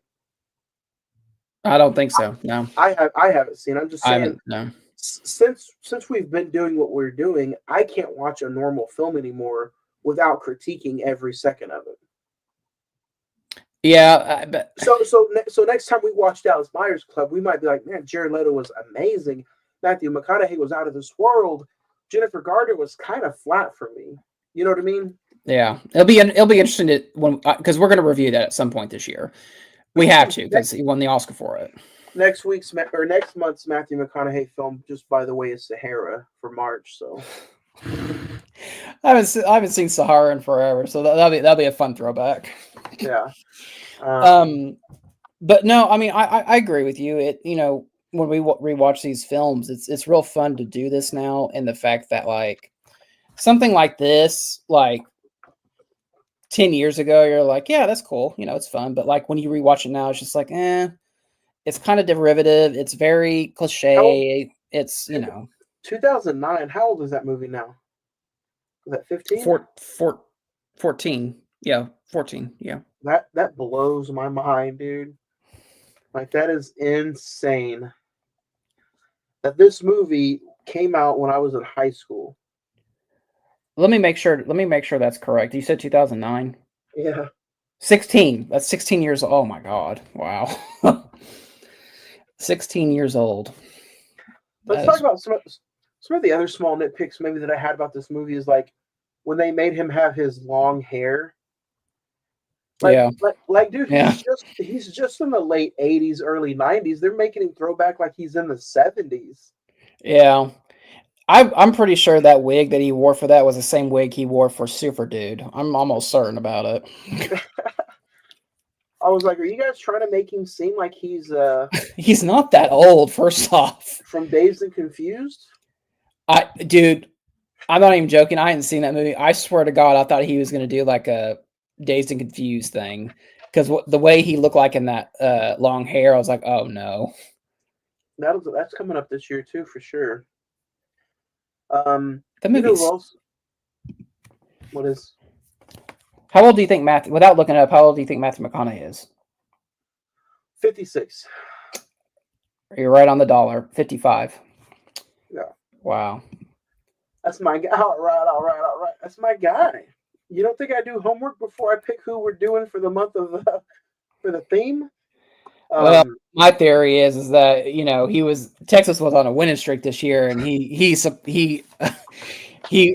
I don't think so. No, I haven't seen. I'm just I saying haven't. No. since we've been doing what we're doing, I can't watch a normal film anymore without critiquing every second of it. Yeah, but So next time we watch Dallas Buyers Club, we might be like, man, Jared Leto was amazing. Matthew McConaughey was out of this world. Jennifer Garner was kind of flat for me. You know what I mean? yeah, it'll be interesting to because we're going to review that at some point this year. We have to because he won the Oscar for it. Next month's Matthew McConaughey film, just by the way, is Sahara for March. So I haven't seen Sahara in forever, so that'll be a fun throwback. yeah. But no, I mean I agree with you. It when we rewatch these films, it's real fun to do this now, and the fact that like something like this, like 10 years ago, you're like, yeah, that's cool, it's fun. But like when you rewatch it now, it's just like, it's kind of derivative. It's very cliche. It's 2009. How old is that movie now? Is that 15? 14. Yeah, 14. Yeah. That blows my mind, dude. Like that is insane. That this movie came out when I was in high school. Let me make sure that's correct. You said 2009? Yeah. 16. That's 16 years old. Oh my god. Wow. 16 years old. Let's talk about some of the other small nitpicks maybe that I had about this movie is like when they made him have his long hair. Like dude, he's just in the late 80s, early 90s. They're making him throwback like he's in the 70s. Yeah. I'm pretty sure that wig that he wore for that was the same wig he wore for Super Dude. I'm almost certain about it. I was like, are you guys trying to make him seem like he's he's not that old, first off. From Dazed and Confused? Dude, I'm not even joking. I hadn't seen that movie. I swear to God, I thought he was going to do like a Dazed and Confused thing. Because the way he looked like in that long hair, I was like, oh no. That's coming up this year too, for sure. The movie's... What is... How old do you think Matthew, without looking it up, how old do you think Matthew McConaughey is? 56. You're right on the dollar. 55. Yeah. Wow. That's my guy. All right. That's my guy. You don't think I do homework before I pick who we're doing for the month of for the theme? Well, my theory is that Texas was on a winning streak this year, and he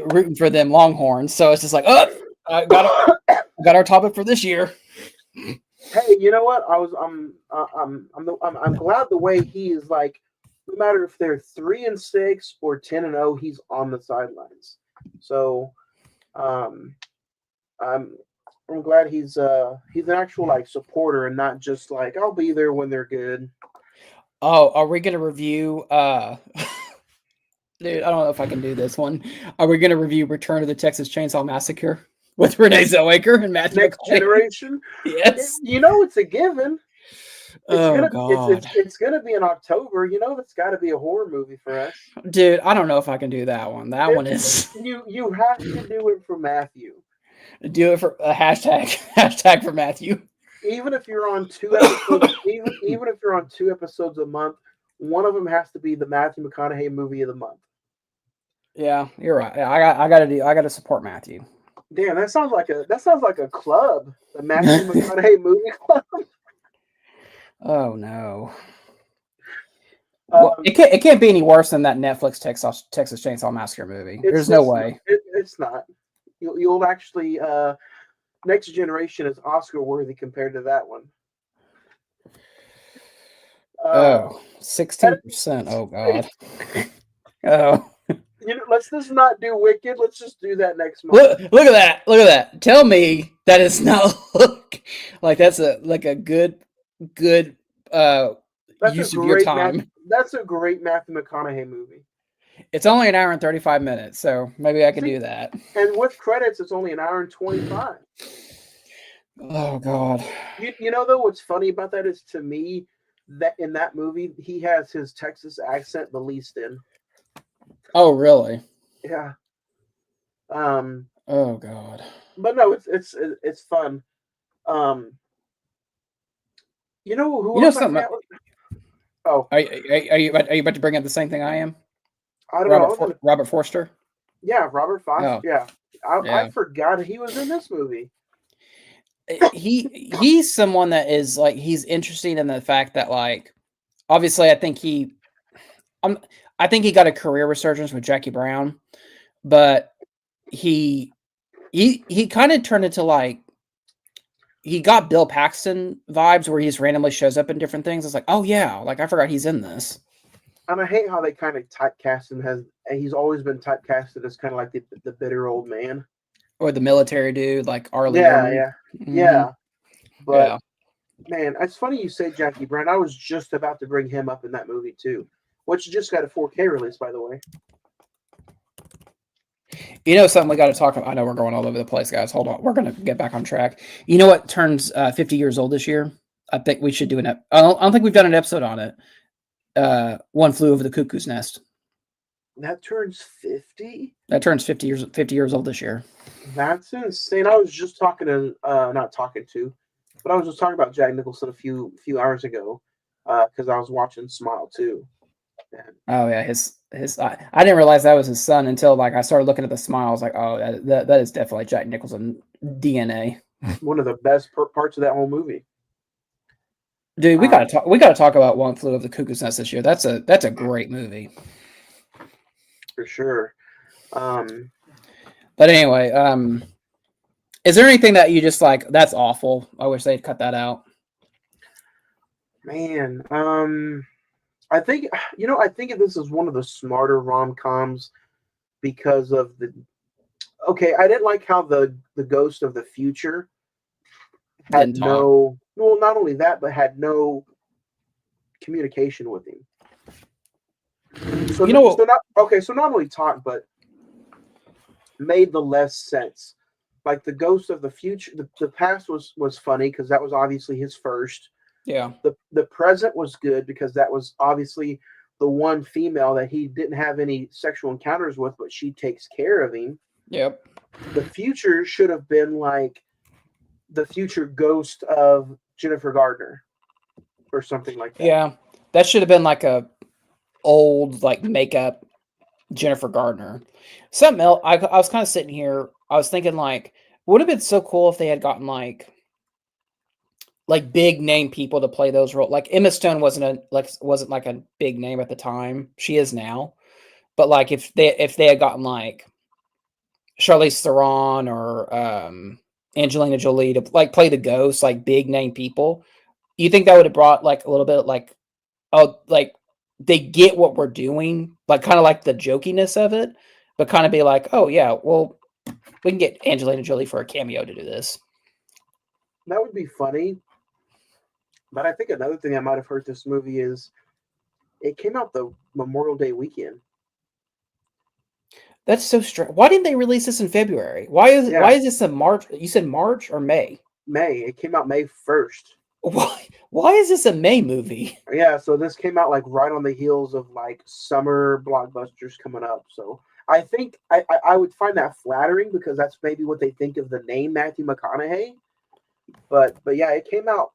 rooting for them Longhorns. So it's just like, oh, I got our topic for this year. Hey, you know what? I'm glad the way he is like. No matter if they're 3-6 or 10-0, he's on the sidelines. So, I'm glad he's an actual like supporter and not just like I'll be there when they're good. Oh, are we gonna review? Dude, I don't know if I can do this one. Are we gonna review Return of the Texas Chainsaw Massacre with Renee Zellweger and Matthew Next McConaughey? Generation? Yes. It's a given. God. It's gonna be in October. That's got to be a horror movie for us. Dude, I don't know if I can do that one. That one is... You have to do it for Matthew. Do it for a hashtag for Matthew. Even if you're on 2 episodes, even if you're on 2 episodes a month, one of them has to be the Matthew McConaughey movie of the month. Yeah, you're right. I gotta support Matthew. Damn, that sounds like a club, the Matthew McConaughey movie club. Oh no. Well, it can't be any worse than that Netflix Texas Chainsaw Massacre movie. There's no way. It's not. You'll actually Next Generation is Oscar worthy compared to that one. Uh, Oh, and 16%. Oh God. Oh. let's just not do Wicked. Let's just do that next month. Look at that. Look at that. Tell me that it's not look like that's a good That's a use of your great time. That's a great Matthew McConaughey movie. It's only an hour and 35 minutes, so maybe I can See, do that. and with credits, it's only an hour and 25. Oh God. You know though, what's funny about that is to me that in that movie he has his Texas accent the least in. Oh really? Yeah. Oh God. But no, it's fun. Um, you know You who know else I something? can't. Oh, Are you about to bring up the same thing I am? I don't know. I was gonna. Robert Forster. Yeah, Robert Foster. Oh Yeah, I yeah. forgot he was in this movie. He's someone that is like he's interesting in the fact that like obviously um, I think he got a career resurgence with Jackie Brown, but he he kind of turned into like he got Bill Paxton vibes where he just randomly shows up in different things. It's like, oh yeah, like I forgot he's in this. And I hate how they kind of typecast him as he's always been typecasted as kind of like the bitter old man. Or the military dude, like R. Lee Yeah, Ermey. yeah, Mhm. yeah. But Yeah. man, it's funny you say Jackie Brown. I was just about to bring him up in that movie too, which just got a 4K release, by the way. You know something we got to talk about. I know we're going all over the place, guys. Hold on. We're going to get back on track. You know what turns 50 years old this year? I think we should do I don't think we've done an episode on it. One Flew Over the Cuckoo's Nest. That turns 50. That turns 50 years old this year. That's insane. I was just talking to not talking to, but I was just talking about Jack Nicholson a few hours ago because I was watching Smile too. And Oh yeah, his I didn't realize that was his son until like I started looking at the smile. I was like, oh, that is definitely Jack Nicholson DNA. one of the best parts of that whole movie. Dude, we gotta Um, talk. We gotta talk about One Flew Over the Cuckoo's Nest this year. That's a great movie. for sure. Um, But anyway, is there anything that you just like? That's awful. I wish they'd cut that out. man, I think I think this is one of the smarter rom-coms because of the. Okay, I didn't like how the Ghost of the Future had Didn't talk. no. Well, not only that, but had no communication with him. So, You know what? so not okay. So not only talk, but made the less sense. Like the Ghost of the Future, the past was funny because that was obviously his first. Yeah. The present was good because that was obviously the one female that he didn't have any sexual encounters with, but she takes care of him. Yep. The future should have been like the future ghost of Jennifer Gardner or something like that. Yeah. That should have been like a old like makeup Jennifer Gardner. Something else. I was kind of sitting here. I was thinking like, would have been so cool if they had gotten like big name people to play those roles. Like Emma Stone wasn't like a big name at the time. She is now. But like if they had gotten like Charlize Theron or Angelina Jolie to like play the ghost, like big name people, you think that would have brought like a little bit like, oh, like they get what we're doing, like kind of like the jokiness of it, but kind of be like, oh yeah, well, we can get Angelina Jolie for a cameo to do this. That would be funny. But I think another thing that might have hurt this movie is it came out the Memorial Day weekend. That's so strange. Why didn't they release this in February? Why is this in March? You said March or May? May. It came out May 1st. Why is this a May movie? Yeah, so this came out like right on the heels of like summer blockbusters coming up. So I think I would find that flattering because that's maybe what they think of the name Matthew McConaughey. But yeah, it came out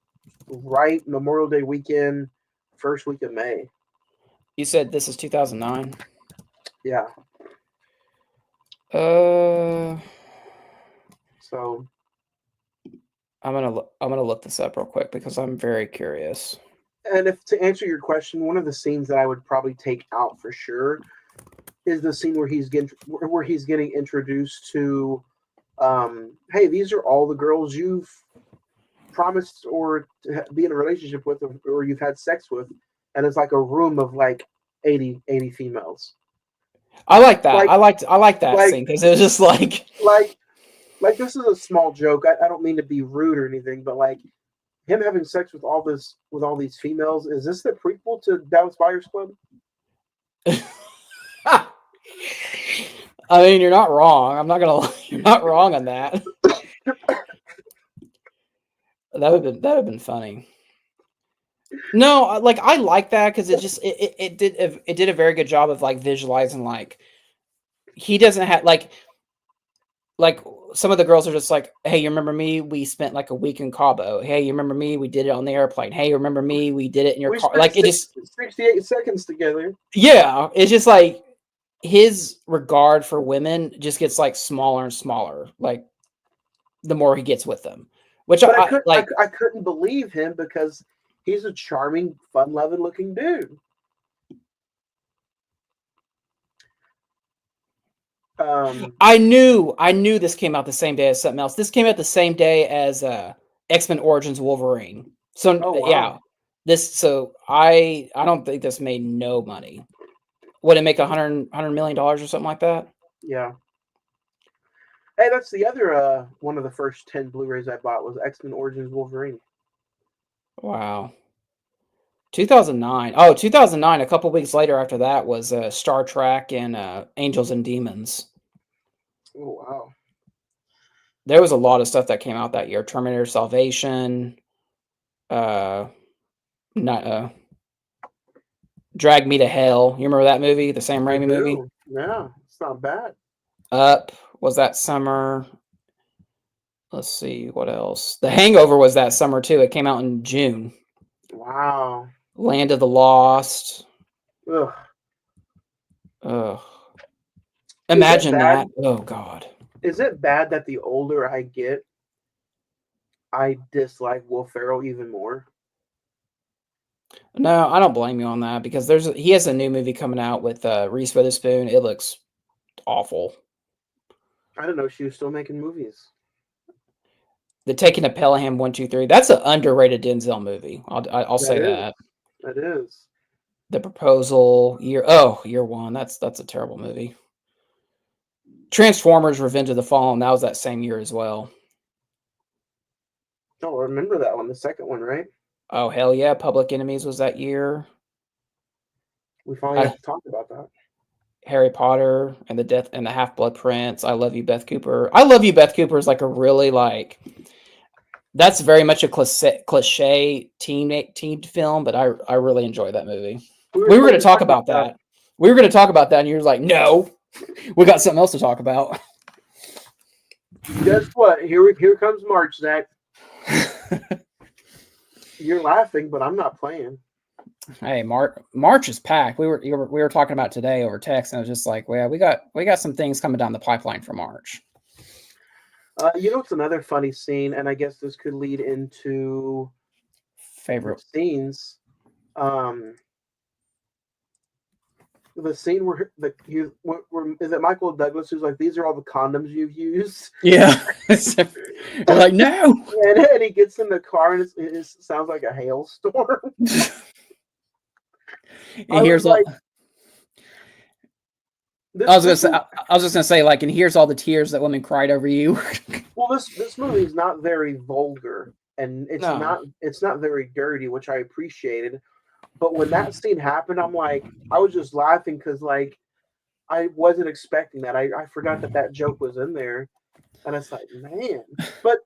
right Memorial Day weekend, first week of May. You said this is 2009. Yeah. So I'm gonna look this up real quick because I'm very curious. And if to answer your question, one of the scenes that I would probably take out for sure is the scene where he's getting introduced to, hey, these are all the girls you've promised or to be in a relationship with, or you've had sex with and it's like a room of like 80 females. I like that. Like, I like that like, scene because it was just like, like, like this is a small joke. I don't mean to be rude or anything, but like him having sex with all these females. Is this the prequel to Dallas Buyers Club? I mean, you're not wrong. I'm not gonna lie. You're not wrong on that. That would have been funny. No, I like that because it did a very good job of like visualizing like he doesn't have like some of the girls are just like, hey, you remember me? We spent like a week in Cabo. Hey, you remember me? We did it on the airplane. Hey, you remember me? We did it in your car. Like it just 68 seconds together. yeah, it's just like his regard for women just gets like smaller and smaller, like the more he gets with them. Which But I I couldn't believe him because he's a charming, fun-loving looking dude. I knew this came out the same day as something else. This came out the same day as X-Men Origins Wolverine. So Oh, wow. yeah, I don't think this made no money. Would it make $100 million or something like that? Yeah. Hey, that's the other one of the first 10 Blu-rays I bought was X-Men Origins Wolverine. Wow. 2009. Oh, 2009. A couple weeks later after that was Star Trek and Angels and Demons. Oh, wow. There was a lot of stuff that came out that year. Terminator Salvation. Not Drag Me to Hell. You remember that movie? The Sam Raimi movie? Yeah, it's not bad. Up was that summer. Let's see what else. The Hangover was that summer too. It came out in June. Wow. Land of the Lost. Ugh. Ugh. Imagine that. Oh God. Is it bad that the older I get, I dislike Will Ferrell even more? No, I don't blame you on that because he has a new movie coming out with Reese Witherspoon. It looks awful. I didn't know she was still making movies. The Taking of Pelham 1, 2, 3. That's an underrated Denzel movie. I'll say that. That is. The Proposal, year one. That's a terrible movie. Transformers: Revenge of the Fallen. That was that same year as well. Oh, I remember that one, the second one, right? Oh hell yeah! Public Enemies was that year. We finally got to talk about that. Harry Potter and the Death and the Half-Blood Prince. I Love You, Beth Cooper. I Love You, Beth Cooper is like a really like. That's very much a cliche teen film, but I really enjoy that movie. We were going to talk about that. We were going to talk about that, and you're like, no, we got something else to talk about. Guess what? Here comes March, Zach. You're laughing, but I'm not playing. Hey, March is packed. We were talking about today over text, and I was just like, well, we got some things coming down the pipeline for March. You know, it's another funny scene, and I guess this could lead into favorite scenes. The scene where is it Michael Douglas who's like, these are all the condoms you've used? Yeah. You're like, no. And he gets in the car and it sounds like a hailstorm. And here's like, I was just gonna say, like, and here's all the tears that women cried over you. Well, this movie is not very vulgar, and it's not very dirty, which I appreciated. But when that scene happened, I was just laughing because like I wasn't expecting that. I forgot that joke was in there, and it's like, man. But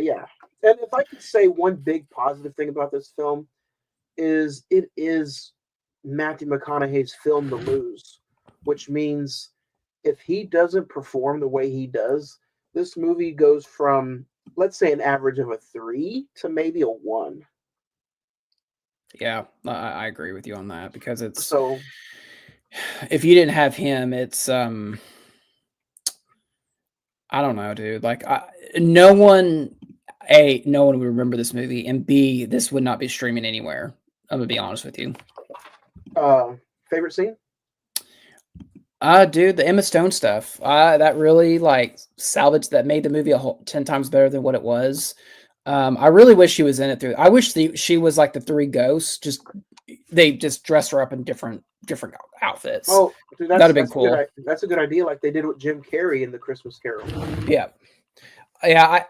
yeah. And if I could say one big positive thing about this film is it is Matthew McConaughey's film to lose, which means if he doesn't perform the way he does, this movie goes from, let's say, an average of a 3 to maybe a 1. Yeah, I agree with you on that because it's so. If you didn't have him, it's I don't know, dude. Like, no one would remember this movie, and B, this would not be streaming anywhere. I'm gonna be honest with you. Favorite scene? Dude, the Emma Stone stuff. That really like salvaged that, made the movie 10 times better than what it was. I really wish she was in it I wish she was like the 3 ghosts, just they just dress her up in different outfits. Oh, dude, That'd have been cool. That's a good idea, like they did with Jim Carrey in the Christmas Carol. Yeah. I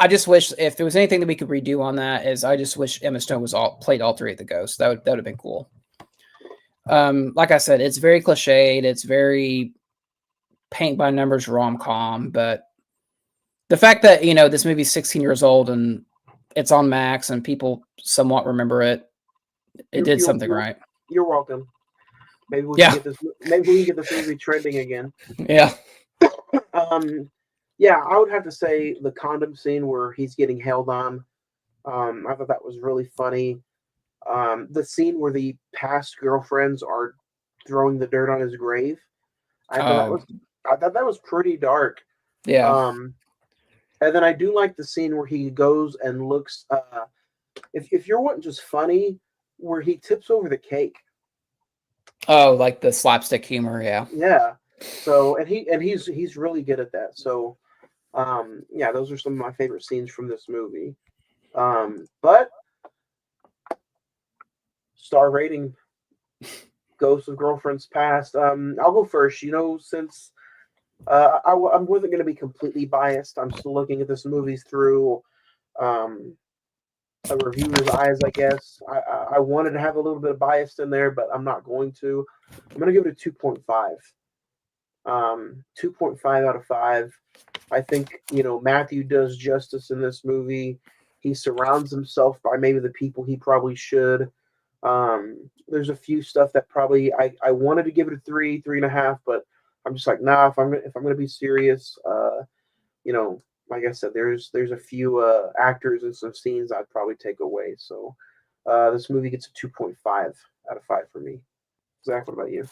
just wish if there was anything that we could redo on that is I just wish Emma Stone played all three of the ghosts. That would have been cool. Like I said, it's very cliched. It's very paint by numbers rom-com, but the fact that, this movie's 16 years old and it's on Max and people somewhat remember it, did something right. You're welcome. Maybe we can get this movie trending again. Yeah. Yeah, I would have to say the condom scene where he's getting held on. I thought that was really funny. The scene where the past girlfriends are throwing the dirt on his grave. I thought that was pretty dark. Yeah. And then I do like the scene where he goes and looks. If you're wanting just funny, where he tips over the cake. Oh, like the slapstick humor, yeah. Yeah. So he's really good at that. So yeah, those are some of my favorite scenes from this movie. But star rating, Ghosts of Girlfriends Past. I'll go first. Since I wasn't going to be completely biased, I'm still looking at this movie through a reviewer's eyes, I guess. I wanted to have a little bit of bias in there, but I'm not going to. I'm going to give it a 2.5. 2.5 out of 5. I think, Matthew does justice in this movie. He surrounds himself by maybe the people he probably should. There's a few stuff that probably I wanted to give it a 3.5, but I'm just like, nah, if I'm gonna be serious, like I said, there's a few actors and some scenes I'd probably take away. So this movie gets a 2.5 out of 5 for me. Zach, what about you?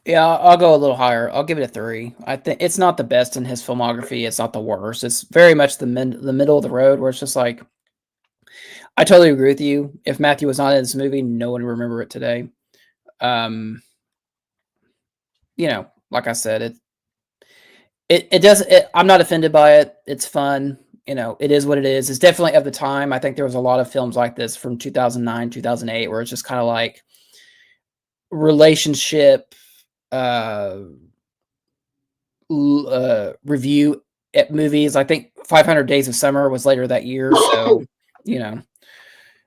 Yeah, I'll go a little higher. I'll give it a 3. I think it's not the best in his filmography. It's not the worst. It's very much the middle of the road where it's just like, I totally agree with you. If Matthew was not in this movie, no one would remember it today. Like I said, it does. I'm not offended by it. It's fun. It is what it is. It's definitely of the time. I think there was a lot of films like this from 2009, 2008, where it's just kind of like relationship review at movies. I think 500 Days of Summer was later that year. So,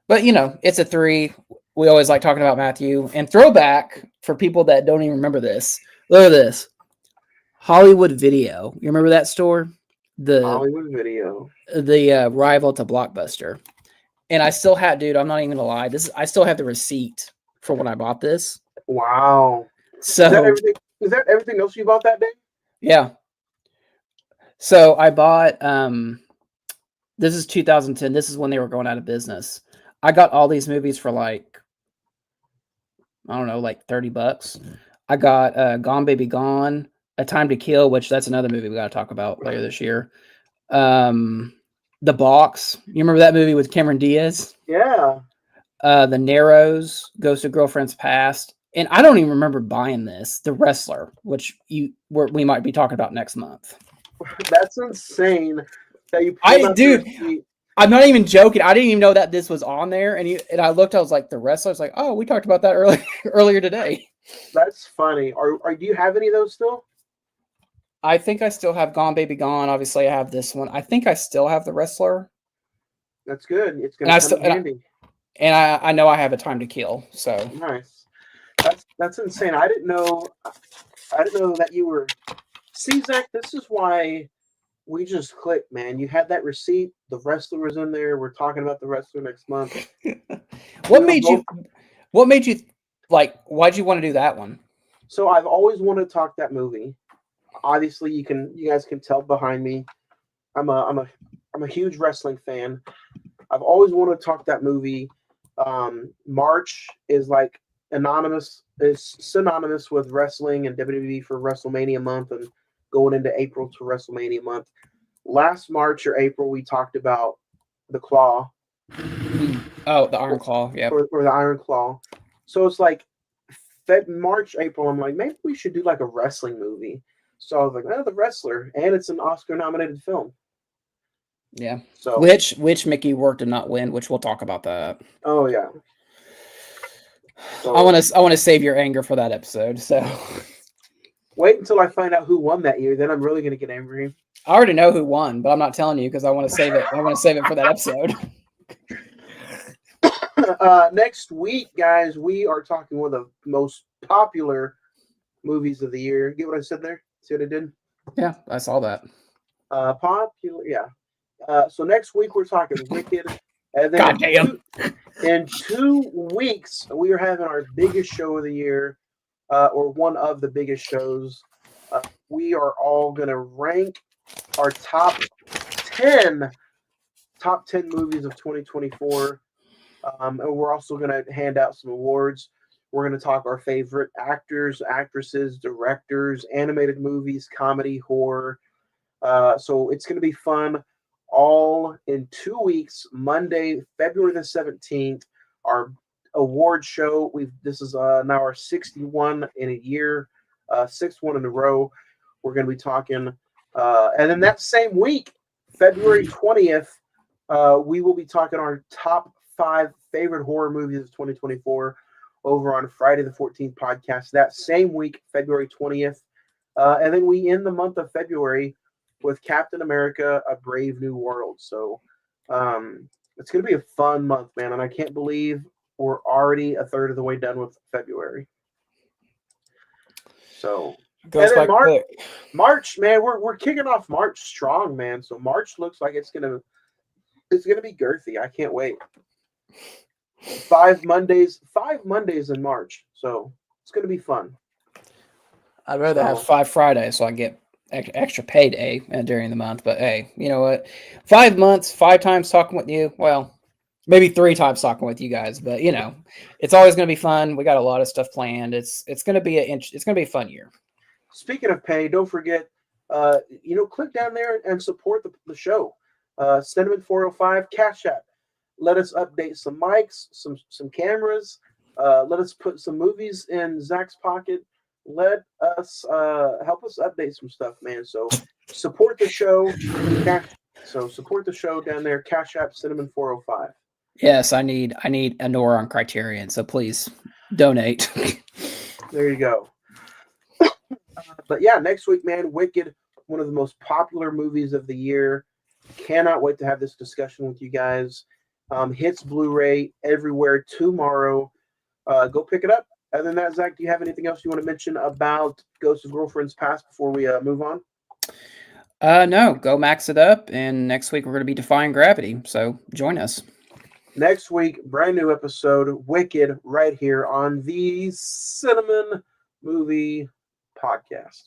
but it's a 3. We always like talking about Matthew. And throwback for people that don't even remember this. Look at this. Hollywood Video. You remember that store? The Hollywood Video. The rival to Blockbuster. And I still have, dude, I'm not even gonna lie. I still have the receipt for when I bought this. Wow. So is that everything else you bought that day? Yeah. So I bought this is 2010. This is when they were going out of business. I got all these movies for like, I don't know, like $30. I got Gone Baby Gone, A Time to Kill, which that's another movie we got to talk about later this year. The Box. You remember that movie with Cameron Diaz? Yeah. The Narrows, Ghost of Girlfriends Past. And I don't even remember buying this. The Wrestler, which we might be talking about next month. That's insane. That you I'm not even joking. I didn't even know that this was on there. And I looked, I was like, The Wrestler. I was like, oh, we talked about that earlier today. That's funny. Do you have any of those still? I think I still have Gone Baby Gone. Obviously, I have this one. I think I still have The Wrestler. That's good. It's going to come in handy. And I know I have A Time to Kill. So nice. That's insane. I didn't know that you were. See, Zach, this is why we just clicked, man. You had that receipt. The Wrestler was in there. We're talking about The Wrestler next month. What made you like? Why'd you want to do that one? So I've always wanted to talk that movie. Obviously, you guys can tell behind me. I'm a huge wrestling fan. I've always wanted to talk that movie. March is like synonymous with wrestling and WWE for WrestleMania month and going into April to WrestleMania month. Last March or April, we talked about the Claw. Oh, the Iron Claw, yeah. Or the Iron Claw. So it's like March, April, I'm like, maybe we should do like a wrestling movie. So I was like, The Wrestler. And it's an Oscar-nominated film. Yeah. So which Mickey Rourke did not win, which we'll talk about that. Oh, yeah. So I want to save your anger for that episode. So wait until I find out who won that year. Then I'm really going to get angry. I already know who won, but I'm not telling you because I want to save it. I want to save it for that episode. Next week, guys, we are talking one of the most popular movies of the year. Get what I said there? See what I did? Yeah, I saw that. Popular, yeah. So next week we're talking Wicked, and then God damn. in 2 weeks we are having our biggest show of the year, or one of the biggest shows. We are all gonna rank our top 10 movies of 2024. And we're also going to hand out some awards. We're going to talk our favorite actors, actresses, directors, animated movies, comedy, horror. So it's going to be fun. All in 2 weeks, Monday, February the 17th, our award show. This is now our 61 in a year, 61 in a row. We're going to be talking, and then that same week, February 20th, we will be talking our top 5 favorite horror movies of 2024 over on Friday the 14th podcast. That same week, February 20th, and then we end the month of February with Captain America: A Brave New World. So it's going to be a fun month, man, and I can't believe we're already a third of the way done with February. So Goes by quick. March, man, we're kicking off March strong, man. So March looks like it's gonna be girthy. I can't wait. 5 Mondays in March, so it's gonna be fun. I'd rather have 5 Fridays so I get extra payday during the month. But hey, you know what? 5 months, 5 times talking with you. Well, maybe 3 times talking with you guys, but you know, it's always going to be fun. We got a lot of stuff planned. It's going to be a fun year. Speaking of pay, don't forget, click down there and support the show. Cine-Men 405 Cash App. Let us update some mics, some cameras. Let us put some movies in Zach's pocket. Let us help us update some stuff, man. So support the show. Support the show down there. Cash App Cine-Men 405. Yes, I need a Nora on Criterion. So please donate. There you go. But yeah, next week, man, Wicked, one of the most popular movies of the year. Cannot wait to have this discussion with you guys. Hits Blu-ray everywhere tomorrow. Go pick it up. Other than that, Zach, do you have anything else you want to mention about Ghosts of Grlfriends Past before we move on? No, go max it up. And next week we're going to be defying gravity. So join us. Next week, brand new episode, Wicked, right here on the Cine-Men Movie Podcast.